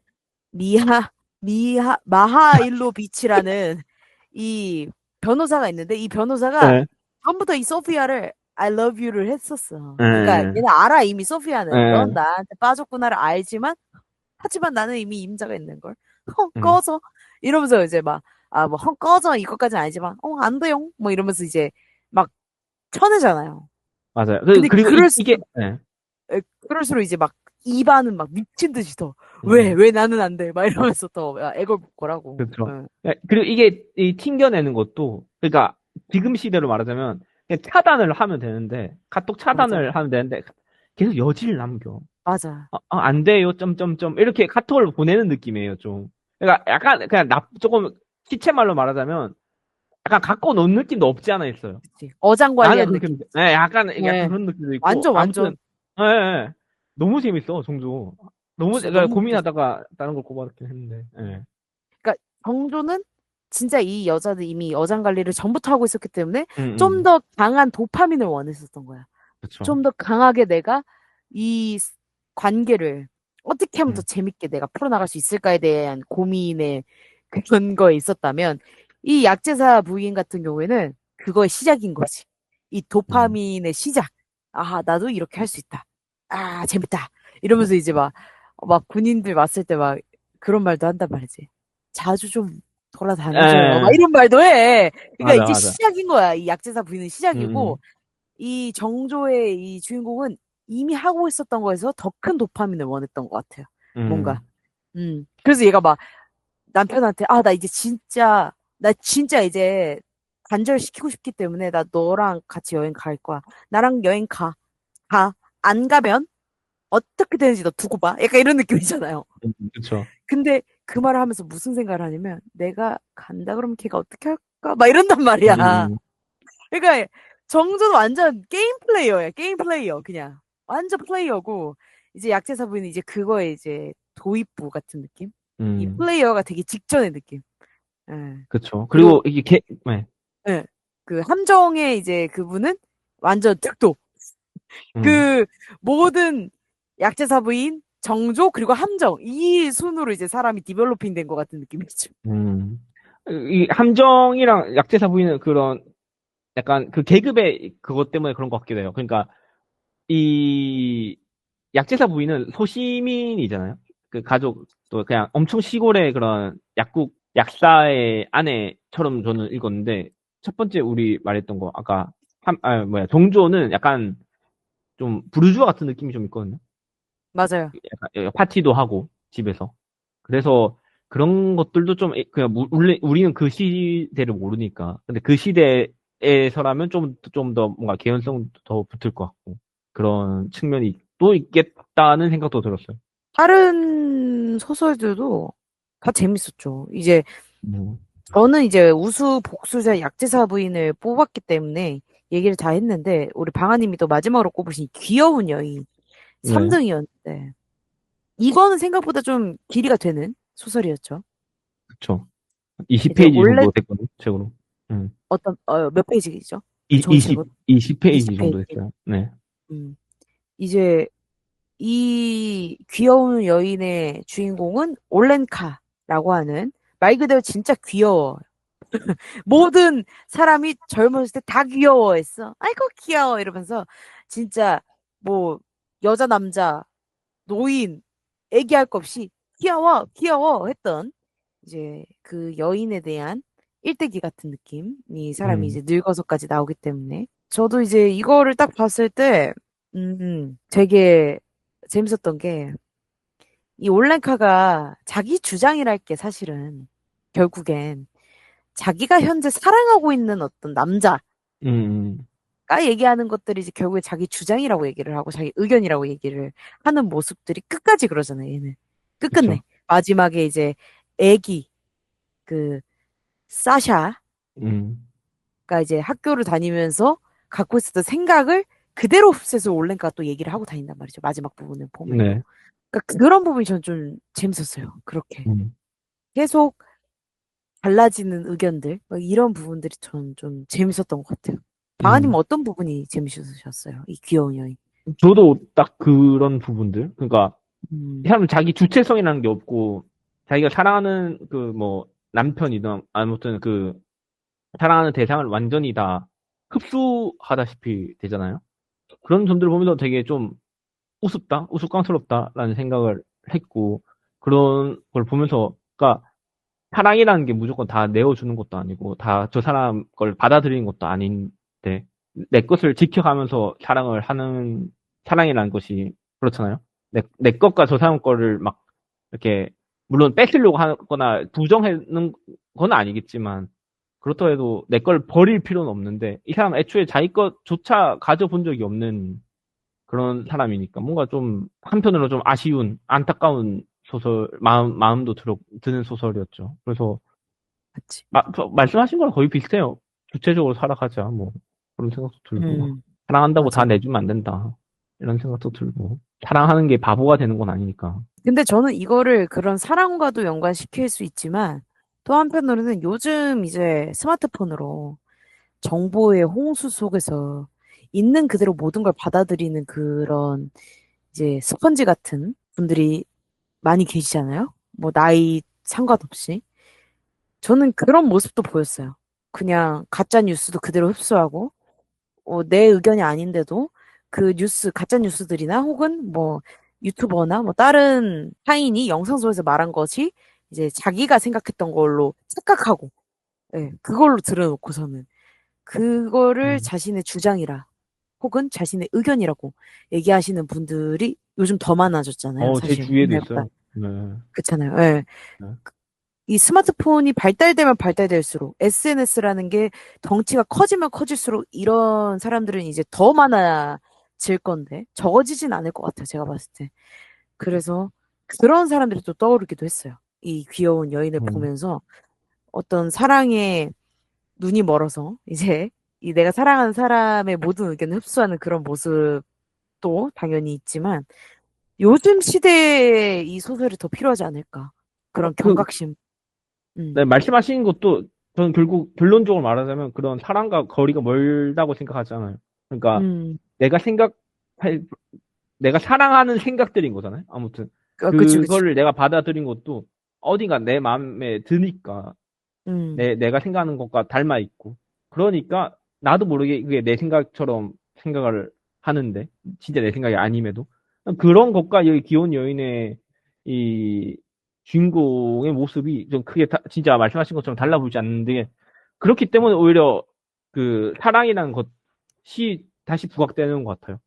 Speaker 1: 마하일로비치라는 이 변호사가 있는데 이 변호사가
Speaker 2: 네.
Speaker 1: 처음부터 이 소피아를 I love you를 했었어. 그러니까
Speaker 2: 네.
Speaker 1: 얘는 알아 이미 소피아는 넌
Speaker 2: 네.
Speaker 1: 나한테 빠졌구나를 알지만 하지만 나는 이미 임자가 있는 걸.
Speaker 2: 음.
Speaker 1: 꺼져 이러면서 이제 막 뭐 꺼져 이것까지는 아니지만 안 돼요 뭐 이러면서 이제 막 쳐내잖아요.
Speaker 2: 맞아요.
Speaker 1: 근데
Speaker 2: 그리고 이게 네.
Speaker 1: 그럴수록 이제 막 입안은 막 미친 듯이 더
Speaker 2: 음.
Speaker 1: 왜 나는 안 돼? 막 이러면서 더 애걸 거라고.
Speaker 2: 그렇죠.
Speaker 1: 응,
Speaker 2: 그리고 이게 튕겨내는 것도 그러니까 지금 시대로 말하자면 그냥 차단을 하면 되는데 카톡
Speaker 1: 맞아,
Speaker 2: 차단을 하면 되는데 계속 여지를 남겨.
Speaker 1: 맞아.
Speaker 2: 안 돼요. 점점점 이렇게 카톡을 보내는 느낌이에요, 좀. 그러니까 약간 그냥 조금 시체말로 말하자면 약간 갖고 논 느낌도 없지 않아 있어요.
Speaker 1: 그치.
Speaker 2: 나는
Speaker 1: 어장관리한
Speaker 2: 그렇게
Speaker 1: 느낌.
Speaker 2: 네, 약간
Speaker 1: 네,
Speaker 2: 그런 느낌도 있고
Speaker 1: 완전 완전.
Speaker 2: 아무튼 예, 예. 너무 재밌어, 종조. 너무
Speaker 1: 진짜
Speaker 2: 제가
Speaker 1: 너무 웃겼어.
Speaker 2: 고민하다가 다른 걸 꼽아놓긴 했는데. 예.
Speaker 1: 그러니까 정조는 진짜 이 여자는 이미 어장관리를 전부터 하고 있었기 때문에
Speaker 2: 음,
Speaker 1: 좀 더 강한 도파민을 원했었던 거야.
Speaker 2: 그렇죠.
Speaker 1: 좀 더 강하게 내가 이 관계를 어떻게 하면 더
Speaker 2: 음,
Speaker 1: 재밌게 내가 풀어나갈 수 있을까에 대한 고민의 그런 거에 있었다면 이 약제사 부인 같은 경우에는 그거의 시작인 거지. 이
Speaker 2: 음.
Speaker 1: 도파민의 시작. 나도 이렇게 할 수 있다. 재밌다. 이러면서 이제 막 군인들 왔을 때 막 그런 말도 한단 말이지. 자주 좀 돌아다녀줘요. 막
Speaker 2: 예,
Speaker 1: 이런 말도 해. 그러니까
Speaker 2: 맞아,
Speaker 1: 이제
Speaker 2: 맞아.
Speaker 1: 시작인 거야. 이 약제사 부인은
Speaker 2: 음,
Speaker 1: 시작이고 이 정조의 이 주인공은 이미 하고 있었던 거에서 더 큰 도파민을 원했던 것 같아요. 뭔가.
Speaker 2: 음,
Speaker 1: 그래서 얘가 막 남편한테, 나 진짜 이제 단절시키고 싶기 때문에 나 너랑 같이 여행 갈 거야. 나랑 여행 가. 가. 안 가면 어떻게 되는지 너 두고 봐. 약간 이런 느낌이잖아요.
Speaker 2: 그쵸.
Speaker 1: 근데 그 말을 하면서 무슨 생각을 하냐면 내가 간다 그러면 걔가 어떻게 할까? 막 이런단 말이야.
Speaker 2: 음,
Speaker 1: 그러니까 정조는 완전 게임 플레이어야. 게임 플레이어 그냥. 완전 플레이어고 이제 약제사부는 이제 그거에 이제 도입부 같은 느낌? 이
Speaker 2: 음,
Speaker 1: 플레이어가 되기 직전의 느낌. 예.
Speaker 2: 그쵸.
Speaker 1: 그리고
Speaker 2: 그리고 이게 네,
Speaker 1: 예. 그 함정의 이제 그분은 완전 특도.
Speaker 2: 음,
Speaker 1: 그 모든 약제사부인 정조 그리고 함정 이 순으로 이제 사람이 디벨로핑 된 것 같은 느낌이죠.
Speaker 2: 음. 이 함정이랑 약제사 부인은 그런 약간 그 계급의 그것 때문에 그런 것 같기도 해요. 그러니까 이 약제사 부인은 소시민이잖아요. 그 가족 또 그냥 엄청 시골의 그런 약사의 아내처럼 저는 읽었는데, 첫 번째 우리 말했던 거, 아까, 정조는 약간 좀 부르주아 같은 느낌이 좀 있거든요.
Speaker 1: 맞아요.
Speaker 2: 약간 파티도 하고, 집에서. 그래서 그런 것들도 좀, 그냥, 우리는 그 시대를 모르니까. 근데 그 시대에서라면 좀 더 뭔가 개연성 더 붙을 것 같고, 그런 측면이 또 있겠다는 생각도 들었어요.
Speaker 1: 다른 소설들도 다 재밌었죠. 이제
Speaker 2: 음.
Speaker 1: 저는 이제 우수 복수자 약제사 부인을 뽑았기 때문에 얘기를 다 했는데 우리 방아님이 또 마지막으로 꼽으신 귀여운 여인
Speaker 2: 네,
Speaker 1: 3등이었는데 이거는 생각보다 좀 길이가 되는 소설이었죠.
Speaker 2: 그쵸.
Speaker 1: 이제
Speaker 2: 20페이지
Speaker 1: 원래
Speaker 2: 정도 됐거든요, 책으로.
Speaker 1: 몇 페이지죠?
Speaker 2: 이,
Speaker 1: 전책으로
Speaker 2: 20페이지 정도
Speaker 1: 20페이지.
Speaker 2: 됐어요. 네.
Speaker 1: 이제 이 귀여운 여인의 주인공은 올렌카라고 하는 말 그대로 진짜 귀여워. 모든 사람이 젊었을 때 다 귀여워했어. 아이고 귀여워 이러면서 진짜 뭐 여자 남자 노인 애기할 것 없이 귀여워 귀여워 했던 이제 그 여인에 대한 일대기 같은 느낌이 사람이
Speaker 2: 음,
Speaker 1: 이제 늙어서까지 나오기 때문에 저도 이제 이거를 딱 봤을 때 되게 재밌었던 게 이 올랭카가 자기 주장이랄 게 사실은 결국엔 자기가 현재 사랑하고 있는 어떤 남자가
Speaker 2: 음,
Speaker 1: 얘기하는 것들이 이제 결국에 자기 주장이라고 얘기를 하고 자기 의견이라고 얘기를 하는 모습들이 끝까지 그러잖아요, 얘는.
Speaker 2: 그쵸.
Speaker 1: 끝끝내. 마지막에 이제 애기, 그, 사샤가
Speaker 2: 음,
Speaker 1: 이제 학교를 다니면서 갖고 있었던 생각을 그대로 흡수해서 올랭카가 또 얘기를 하고 다닌단 말이죠. 마지막 부분을 보면요.
Speaker 2: 네.
Speaker 1: 그러니까 그런 부분이 저는 좀 재밌었어요. 그렇게.
Speaker 2: 음,
Speaker 1: 계속 달라지는 의견들, 뭐 이런 부분들이 저는 좀 재밌었던 것 같아요. 방아님
Speaker 2: 음.
Speaker 1: 어떤 부분이 재밌으셨어요? 이 귀여운 여인.
Speaker 2: 저도 딱 그런 부분들. 그러니까, 이
Speaker 1: 음,
Speaker 2: 사람은 자기 주체성이라는 게 없고, 자기가 사랑하는 남편이든, 아무튼 사랑하는 대상을 완전히 다 흡수하다시피 되잖아요. 그런 점들을 보면서 되게 좀 우스꽝스럽다라는 생각을 했고, 그런 걸 보면서, 그러니까, 사랑이라는 게 무조건 다 내어주는 것도 아니고, 다 저 사람 걸 받아들이는 것도 아닌데, 내 것을 지켜가면서 사랑을 하는, 사랑이라는 것이, 그렇잖아요. 내 것과 저 사람 거를 막, 이렇게, 물론 뺏으려고 하거나 부정하는 건 아니겠지만, 그렇다고 해도 내 걸 버릴 필요는 없는데, 이 사람은 애초에 자기 것조차 가져본 적이 없는 그런 사람이니까, 뭔가 좀, 한편으로 좀 아쉬운, 안타까운 마음도 드는 소설이었죠. 그래서,
Speaker 1: 맞지.
Speaker 2: 말씀하신 거랑 거의 비슷해요. 주체적으로 살아가자, 뭐. 그런 생각도 들고. 사랑한다고 다
Speaker 1: 맞아요.
Speaker 2: 내주면 안 된다. 이런 생각도 들고. 사랑하는 게 바보가 되는 건 아니니까.
Speaker 1: 근데 저는 이거를 그런 사랑과도 연관시킬 수 있지만 또 한편으로는 요즘 이제 스마트폰으로 정보의 홍수 속에서 있는 그대로 모든 걸 받아들이는 그런 이제 스펀지 같은 분들이 많이 계시잖아요. 뭐 나이 상관없이. 저는 그런 모습도 보였어요. 그냥 가짜 뉴스도 그대로 흡수하고 내 의견이 아닌데도 그 뉴스, 가짜 뉴스들이나 혹은 뭐 유튜버나 뭐 다른 타인이 영상 속에서 말한 것이 이제 자기가 생각했던 걸로 착각하고, 예, 그걸로 들어놓고서는 그거를
Speaker 2: 음.
Speaker 1: 자신의 주장이라 혹은 자신의 의견이라고 얘기하시는 분들이 요즘 더 많아졌잖아요,
Speaker 2: 제
Speaker 1: 사실.
Speaker 2: 주위에도
Speaker 1: 옛날보다.
Speaker 2: 있어요. 네.
Speaker 1: 그렇잖아요. 예.
Speaker 2: 네.
Speaker 1: 이 스마트폰이 발달되면 발달될수록 SNS라는 게 덩치가 커지면 커질수록 이런 사람들은 이제 더 많아질 건데 적어지진 않을 것 같아요. 제가 봤을 때. 그래서 그런 사람들이 또 떠오르기도 했어요. 이 귀여운 여인을
Speaker 2: 음.
Speaker 1: 보면서 어떤 사랑에 눈이 멀어서 이제 이 내가 사랑하는 사람의 모든 의견을 흡수하는 그런 모습도 당연히 있지만 요즘 시대에 이 소설이 더 필요하지 않을까. 그런
Speaker 2: 그,
Speaker 1: 경각심. 음.
Speaker 2: 네, 말씀하신 것도 저는 결국 결론적으로 말하자면 그런 사랑과 거리가 멀다고 생각하잖아요. 그러니까
Speaker 1: 음.
Speaker 2: 내가 내가 사랑하는 생각들인 거잖아요. 아무튼
Speaker 1: 그치, 그치.
Speaker 2: 그거를 내가 받아들인 것도 어딘가 내 마음에 드니까
Speaker 1: 음,
Speaker 2: 내가 생각하는 것과 닮아 있고 그러니까 나도 모르게 그게 내 생각처럼 생각을 하는데 진짜 내 생각이 아님에도 그런 것과 여기 귀여운 여인의 이 주인공의 모습이 좀 크게 진짜 말씀하신 것처럼 달라 보이지 않는데 그렇기 때문에 오히려 그 사랑이라는 것이 다시 부각되는 것 같아요.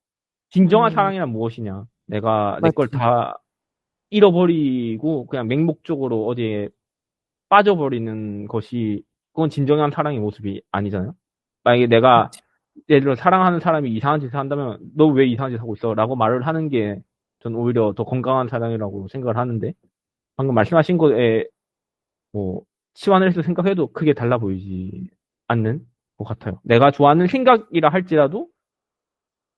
Speaker 2: 진정한
Speaker 1: 음,
Speaker 2: 사랑이란 무엇이냐? 내가 내 걸
Speaker 1: 맞죠.
Speaker 2: 다 잃어버리고 그냥 맹목적으로 어디에 빠져버리는 것이 그건 진정한 사랑의 모습이 아니잖아요. 만약에 내가
Speaker 1: 맞죠.
Speaker 2: 예를 들어 사랑하는 사람이 이상한 짓을 한다면 너 왜 이상한 짓을 하고 있어? 라고 말을 하는 게 전 오히려 더 건강한 사랑이라고 생각을 하는데 방금 말씀하신 거에 뭐 치환을 해서 생각해도 크게 달라 보이지 않는 것 같아요. 내가 좋아하는 생각이라 할지라도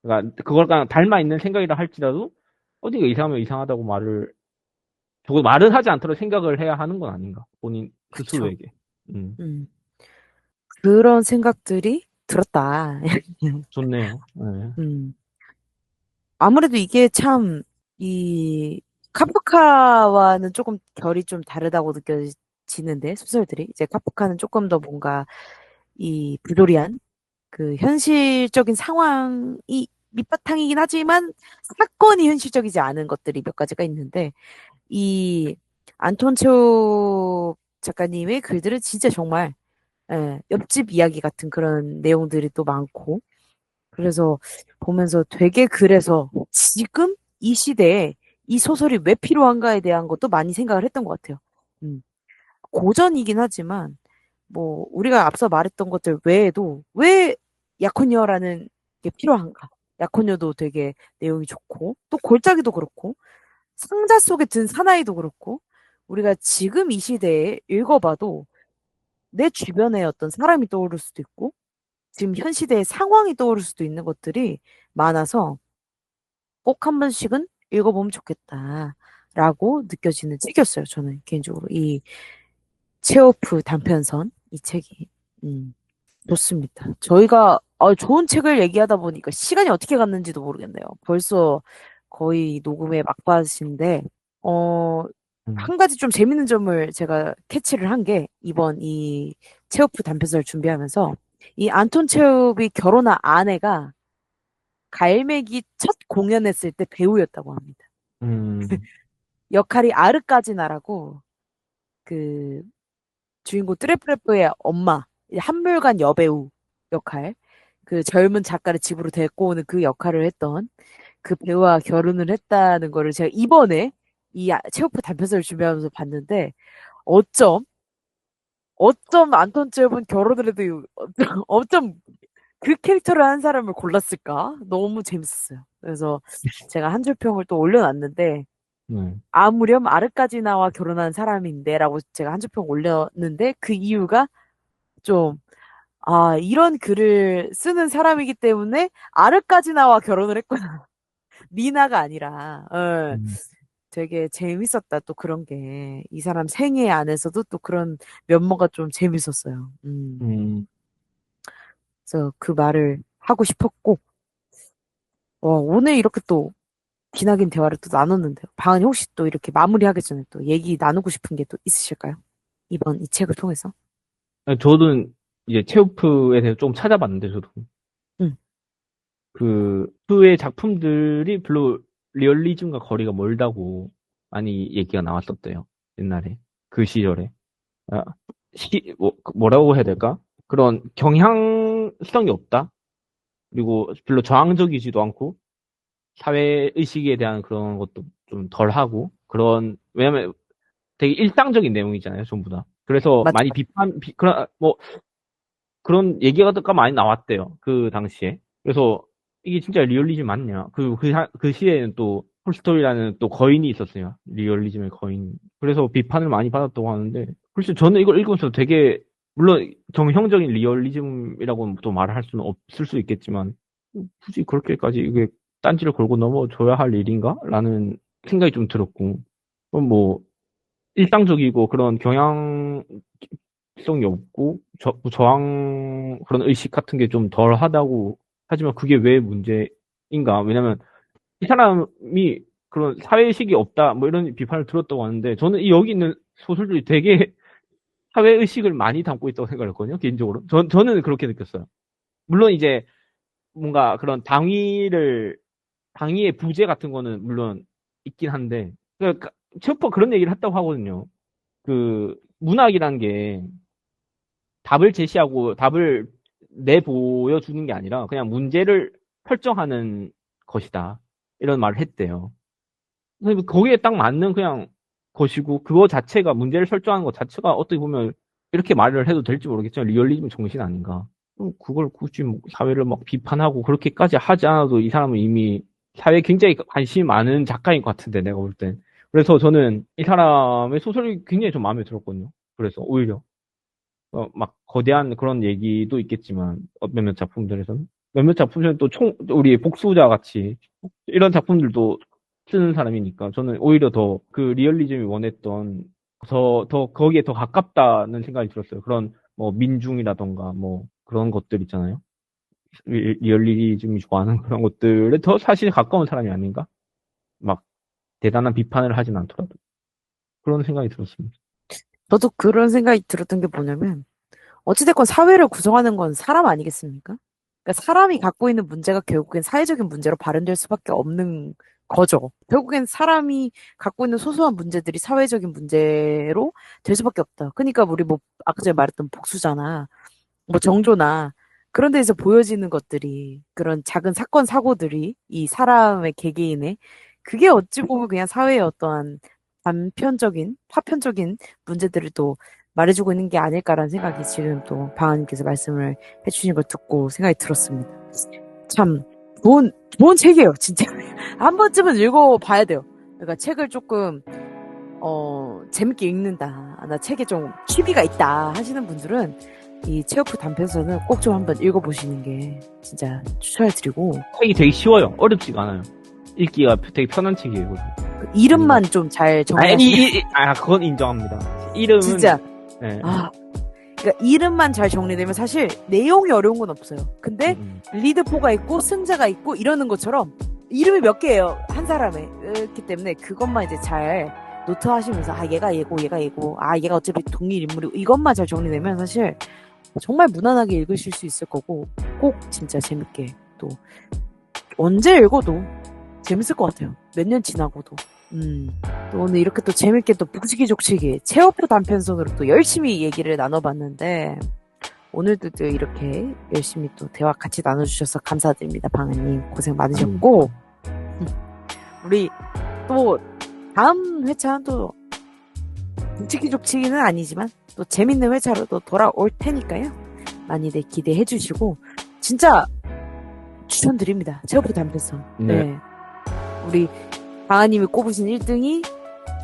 Speaker 2: 그러니까 그걸 그냥 닮아 있는 생각이라 할지라도 어디가 이상하면 이상하다고 적어도 말은 하지 않도록 생각을 해야 하는 건 아닌가 본인
Speaker 1: 그쵸.
Speaker 2: 스스로에게. 음,
Speaker 1: 음, 그런 생각들이 들었다.
Speaker 2: 좋네요. 네.
Speaker 1: 음, 아무래도 이게 참, 이, 카프카와는 조금 결이 좀 다르다고 느껴지는데, 소설들이. 이제 카프카는 조금 더 뭔가, 이, 부조리한, 그, 현실적인 상황이 밑바탕이긴 하지만, 사건이 현실적이지 않은 것들이 몇 가지가 있는데, 이, 안톤 체호 작가님의 글들은 진짜 정말, 예, 옆집 이야기 같은 그런 내용들이 또 많고, 그래서 보면서 되게 그래서 지금 이 시대에 이 소설이 왜 필요한가에 대한 것도 많이 생각을 했던 것 같아요. 음, 고전이긴 하지만 뭐 우리가 앞서 말했던 것들 외에도 왜 약혼녀라는 게 필요한가? 약혼녀도 되게 내용이 좋고 또 골짜기도 그렇고 상자 속에 든 사나이도 그렇고 우리가 지금 이 시대에 읽어봐도 내 주변에 어떤 사람이 떠오를 수도 있고 지금 현 시대의 상황이 떠오를 수도 있는 것들이 많아서 꼭 한 번씩은 읽어보면 좋겠다라고 느껴지는 책이었어요. 저는 개인적으로 이 체오프 단편선 이 책이 좋습니다. 저희가 좋은 책을 얘기하다 보니까 시간이 어떻게 갔는지도 모르겠네요. 벌써 거의 녹음의 막바지인데 어,
Speaker 2: 음,
Speaker 1: 한 가지 좀 재밌는 점을 제가 캐치를 한 게 이번 이 체오프 단편선을 준비하면서 이 안톤 체오프의 결혼한 아내가 갈매기 첫 공연했을 때 배우였다고 합니다.
Speaker 2: 음,
Speaker 1: 역할이 아르까지나라고 그 주인공 트레프레프의 엄마, 이제 한물간 여배우 역할, 그 젊은 작가를 집으로 데리고 오는 그 역할을 했던 그 배우와 결혼을 했다는 거를 제가 이번에 이 체오프 단편서를 준비하면서 봤는데 어쩜 어쩜 안톤 체오프는 결혼을 해도 어쩜 그 캐릭터를 한 사람을 골랐을까? 너무 재밌었어요. 그래서 제가 한 줄 평을 또 올려놨는데
Speaker 2: 네.
Speaker 1: 아무렴 아르까지나와 결혼한 사람인데라고 제가 한 줄 평 올렸는데 그 이유가 좀 이런 글을 쓰는 사람이기 때문에 아르까지나와 결혼을 했구나. 미나가 아니라.
Speaker 2: 음,
Speaker 1: 되게 재밌었다. 또 그런 게. 이 사람 생애 안에서도 또 그런 면모가 좀 재밌었어요.
Speaker 2: 음.
Speaker 1: 그래서 그 말을 하고 싶었고, 오늘 이렇게 또 기나긴 대화를 또 나눴는데요. 방은이 혹시 또 이렇게 마무리하기 전에 또 얘기 나누고 싶은 게 또 있으실까요? 이번 이 책을 통해서.
Speaker 2: 저도 이제 체오프에 대해서 좀 찾아봤는데 저도
Speaker 1: 응,
Speaker 2: 그의 작품들이 별로 리얼리즘과 거리가 멀다고 많이 얘기가 나왔었대요. 옛날에 그 시절에 아, 뭐라고 해야 될까? 그런 경향성이 없다. 그리고 별로 저항적이지도 않고 사회 의식에 대한 그런 것도 좀 덜하고 그런 왜냐면 되게 일상적인 내용이잖아요, 전부 다. 그래서
Speaker 1: 맞죠,
Speaker 2: 많이
Speaker 1: 맞죠.
Speaker 2: 그런 뭐 그런 얘기가 많이 나왔대요. 그 당시에. 그래서 이게 진짜 리얼리즘 맞냐? 그 시에는 또 톨스토이라는 또 거인이 있었어요. 리얼리즘의 거인. 그래서 비판을 많이 받았다고 하는데, 글쎄 저는 이걸 읽으면서 되게, 물론 정형적인 리얼리즘이라고 또 말할 수는 없을 수 있겠지만, 굳이 그렇게까지 이게 딴지를 걸고 넘어줘야 할 일인가? 라는 생각이 좀 들었고, 그럼 뭐, 일상적이고 그런 성이 없고 저항 그런 의식 같은 게 좀 덜하다고 하지만 그게 왜 문제인가? 왜냐면 이 사람이 그런 사회의식이 없다 뭐 이런 비판을 들었다고 하는데 저는 이 여기 있는 소설들이 되게 사회의식을 많이 담고 있다고 생각했거든요 개인적으로 저는 그렇게 느꼈어요. 물론 이제 뭔가 그런 당위의 부재 같은 거는 물론 있긴 한데 그러니까 체오프가 그런 얘기를 했다고 하거든요. 그 문학이란 게 답을 제시하고 답을 내보여주는 게 아니라 그냥 문제를 설정하는 것이다. 이런 말을 했대요. 그래서 거기에 딱 맞는 그냥 것이고 그거 자체가 문제를 설정하는 것 자체가 어떻게 보면 이렇게 말을 해도 될지 모르겠지만 리얼리즘 정신 아닌가. 그걸 굳이 뭐 사회를 막 비판하고 그렇게까지 하지 않아도 이 사람은 이미 사회에 굉장히 관심이 많은 작가인 것 같은데 내가 볼 땐. 그래서 저는 이 사람의 소설이 굉장히 좀 마음에 들었거든요. 그래서 오히려 막 거대한 그런 얘기도 있겠지만 몇몇 작품들에서는 몇몇 작품들은 또 우리 복수자 같이 이런 작품들도 쓰는 사람이니까 저는 오히려 더 그 리얼리즘이 원했던 더 거기에 더 가깝다는 생각이 들었어요. 그런 뭐 민중이라던가 뭐 그런 것들 있잖아요. 리얼리즘이 좋아하는 그런 것들에 더 사실 가까운 사람이 아닌가? 막 대단한 비판을 하진 않더라도 그런 생각이 들었습니다.
Speaker 1: 저도 그런 생각이 들었던 게 뭐냐면, 어찌됐건 사회를 구성하는 건 사람 아니겠습니까? 그러니까 사람이 갖고 있는 문제가 결국엔 사회적인 문제로 발현될 수밖에 없는 거죠. 결국엔 사람이 갖고 있는 소소한 문제들이 사회적인 문제로 될 수밖에 없다. 그러니까 우리 뭐 아까 전에 말했던 복수잖아. 뭐 정조나 그런 데에서 보여지는 것들이 그런 작은 사건 사고들이 이 사람의 개개인의 그게 어찌 보면 그냥 사회의 어떠한 단편적인 파편적인 문제들을 또 말해주고 있는 게 아닐까라는 생각이 지금 또 방아님께서 말씀을 해주신 걸 듣고 생각이 들었습니다. 참 좋은 책이에요, 진짜. 한 번쯤은 읽어봐야 돼요. 그러니까 책을 조금 재밌게 읽는다. 나 책에 좀 취미가 있다 하시는 분들은 이 체오프 단편서는 꼭 좀 한번 읽어보시는 게 진짜 추천해드리고
Speaker 2: 책이 되게 쉬워요. 어렵지가 않아요. 읽기가 되게 편한 책이에요.
Speaker 1: 그 이름만 좀 잘 정리하시면
Speaker 2: 그건 인정합니다. 이름은
Speaker 1: 진짜
Speaker 2: 네.
Speaker 1: 그러니까 이름만 잘 정리되면 사실 내용이 어려운 건 없어요. 근데 리드포가 있고 승자가 있고 이러는 것처럼 이름이 몇 개예요 한 사람에. 그렇기 때문에 그것만 이제 잘 노트 하시면서 얘가 얘고 얘가 얘고 얘가 어차피 동일 인물이고 이것만 잘 정리되면 사실 정말 무난하게 읽으실 수 있을 거고 꼭 진짜 재밌게 또 언제 읽어도 재밌을 것 같아요. 몇 년 지나고도. 또 오늘 이렇게 또 재밌게 또 북치기 족치기 체오프 단편선으로 또 열심히 얘기를 나눠봤는데 오늘도 또 이렇게 열심히 또 대화 같이 나눠주셔서 감사드립니다. 방은님 고생 많으셨고 우리 또 다음 회차는 또 북치기 족치기는 아니지만 또 재밌는 회차로 또 돌아올 테니까요. 많이들 기대해 주시고 진짜 추천드립니다. 체오프 단편선. 네. 우리 방아님이 꼽으신 1등이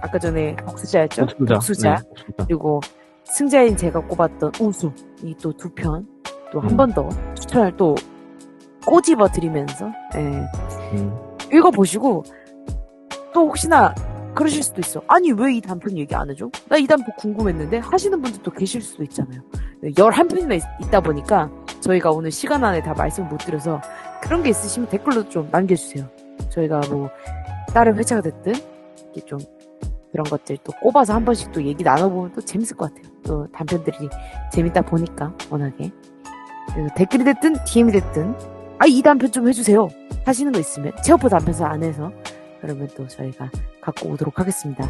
Speaker 1: 아까 전에 복수자였죠? 복수자. 네, 그리고 승자인 제가 꼽았던 우수. 이 또 두 편 또 한 번 더 추천을 또 꼬집어 드리면서 읽어보시고 또 혹시나 그러실 수도 있어. 아니 왜 이 단편 얘기 안 해줘? 나 이 단편 궁금했는데 하시는 분들도 계실 수도 있잖아요. 11편이나 있다 보니까 저희가 오늘 시간 안에 다 말씀 못 드려서 그런 게 있으시면 댓글로 좀 남겨주세요. 저희가 뭐 다른 회차가 됐든 이렇게 좀 그런 것들 또 꼽아서 한 번씩 또 얘기 나눠보면 또 재밌을 것 같아요. 또 단편들이 재밌다 보니까 워낙에 그래서 댓글이 됐든 DM이 됐든 이 단편 좀 해주세요 하시는 거 있으면 체오프 단편서 안에서 그러면 또 저희가 갖고 오도록 하겠습니다.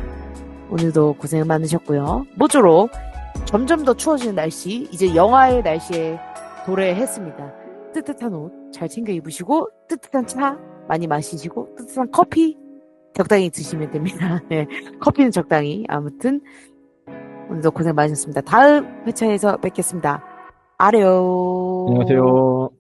Speaker 1: 오늘도 고생 많으셨고요. 모쪼록 점점 더 추워지는 날씨 이제 영하의 날씨에 도래했습니다. 뜨뜻한 옷 잘 챙겨 입으시고 뜨뜻한 차 많이 마시시고 뜨뜻한 커피 적당히 드시면 됩니다. 네, 커피는 적당히. 아무튼 오늘도 고생 많으셨습니다. 다음 회차에서 뵙겠습니다. 아래요.
Speaker 2: 안녕하세요.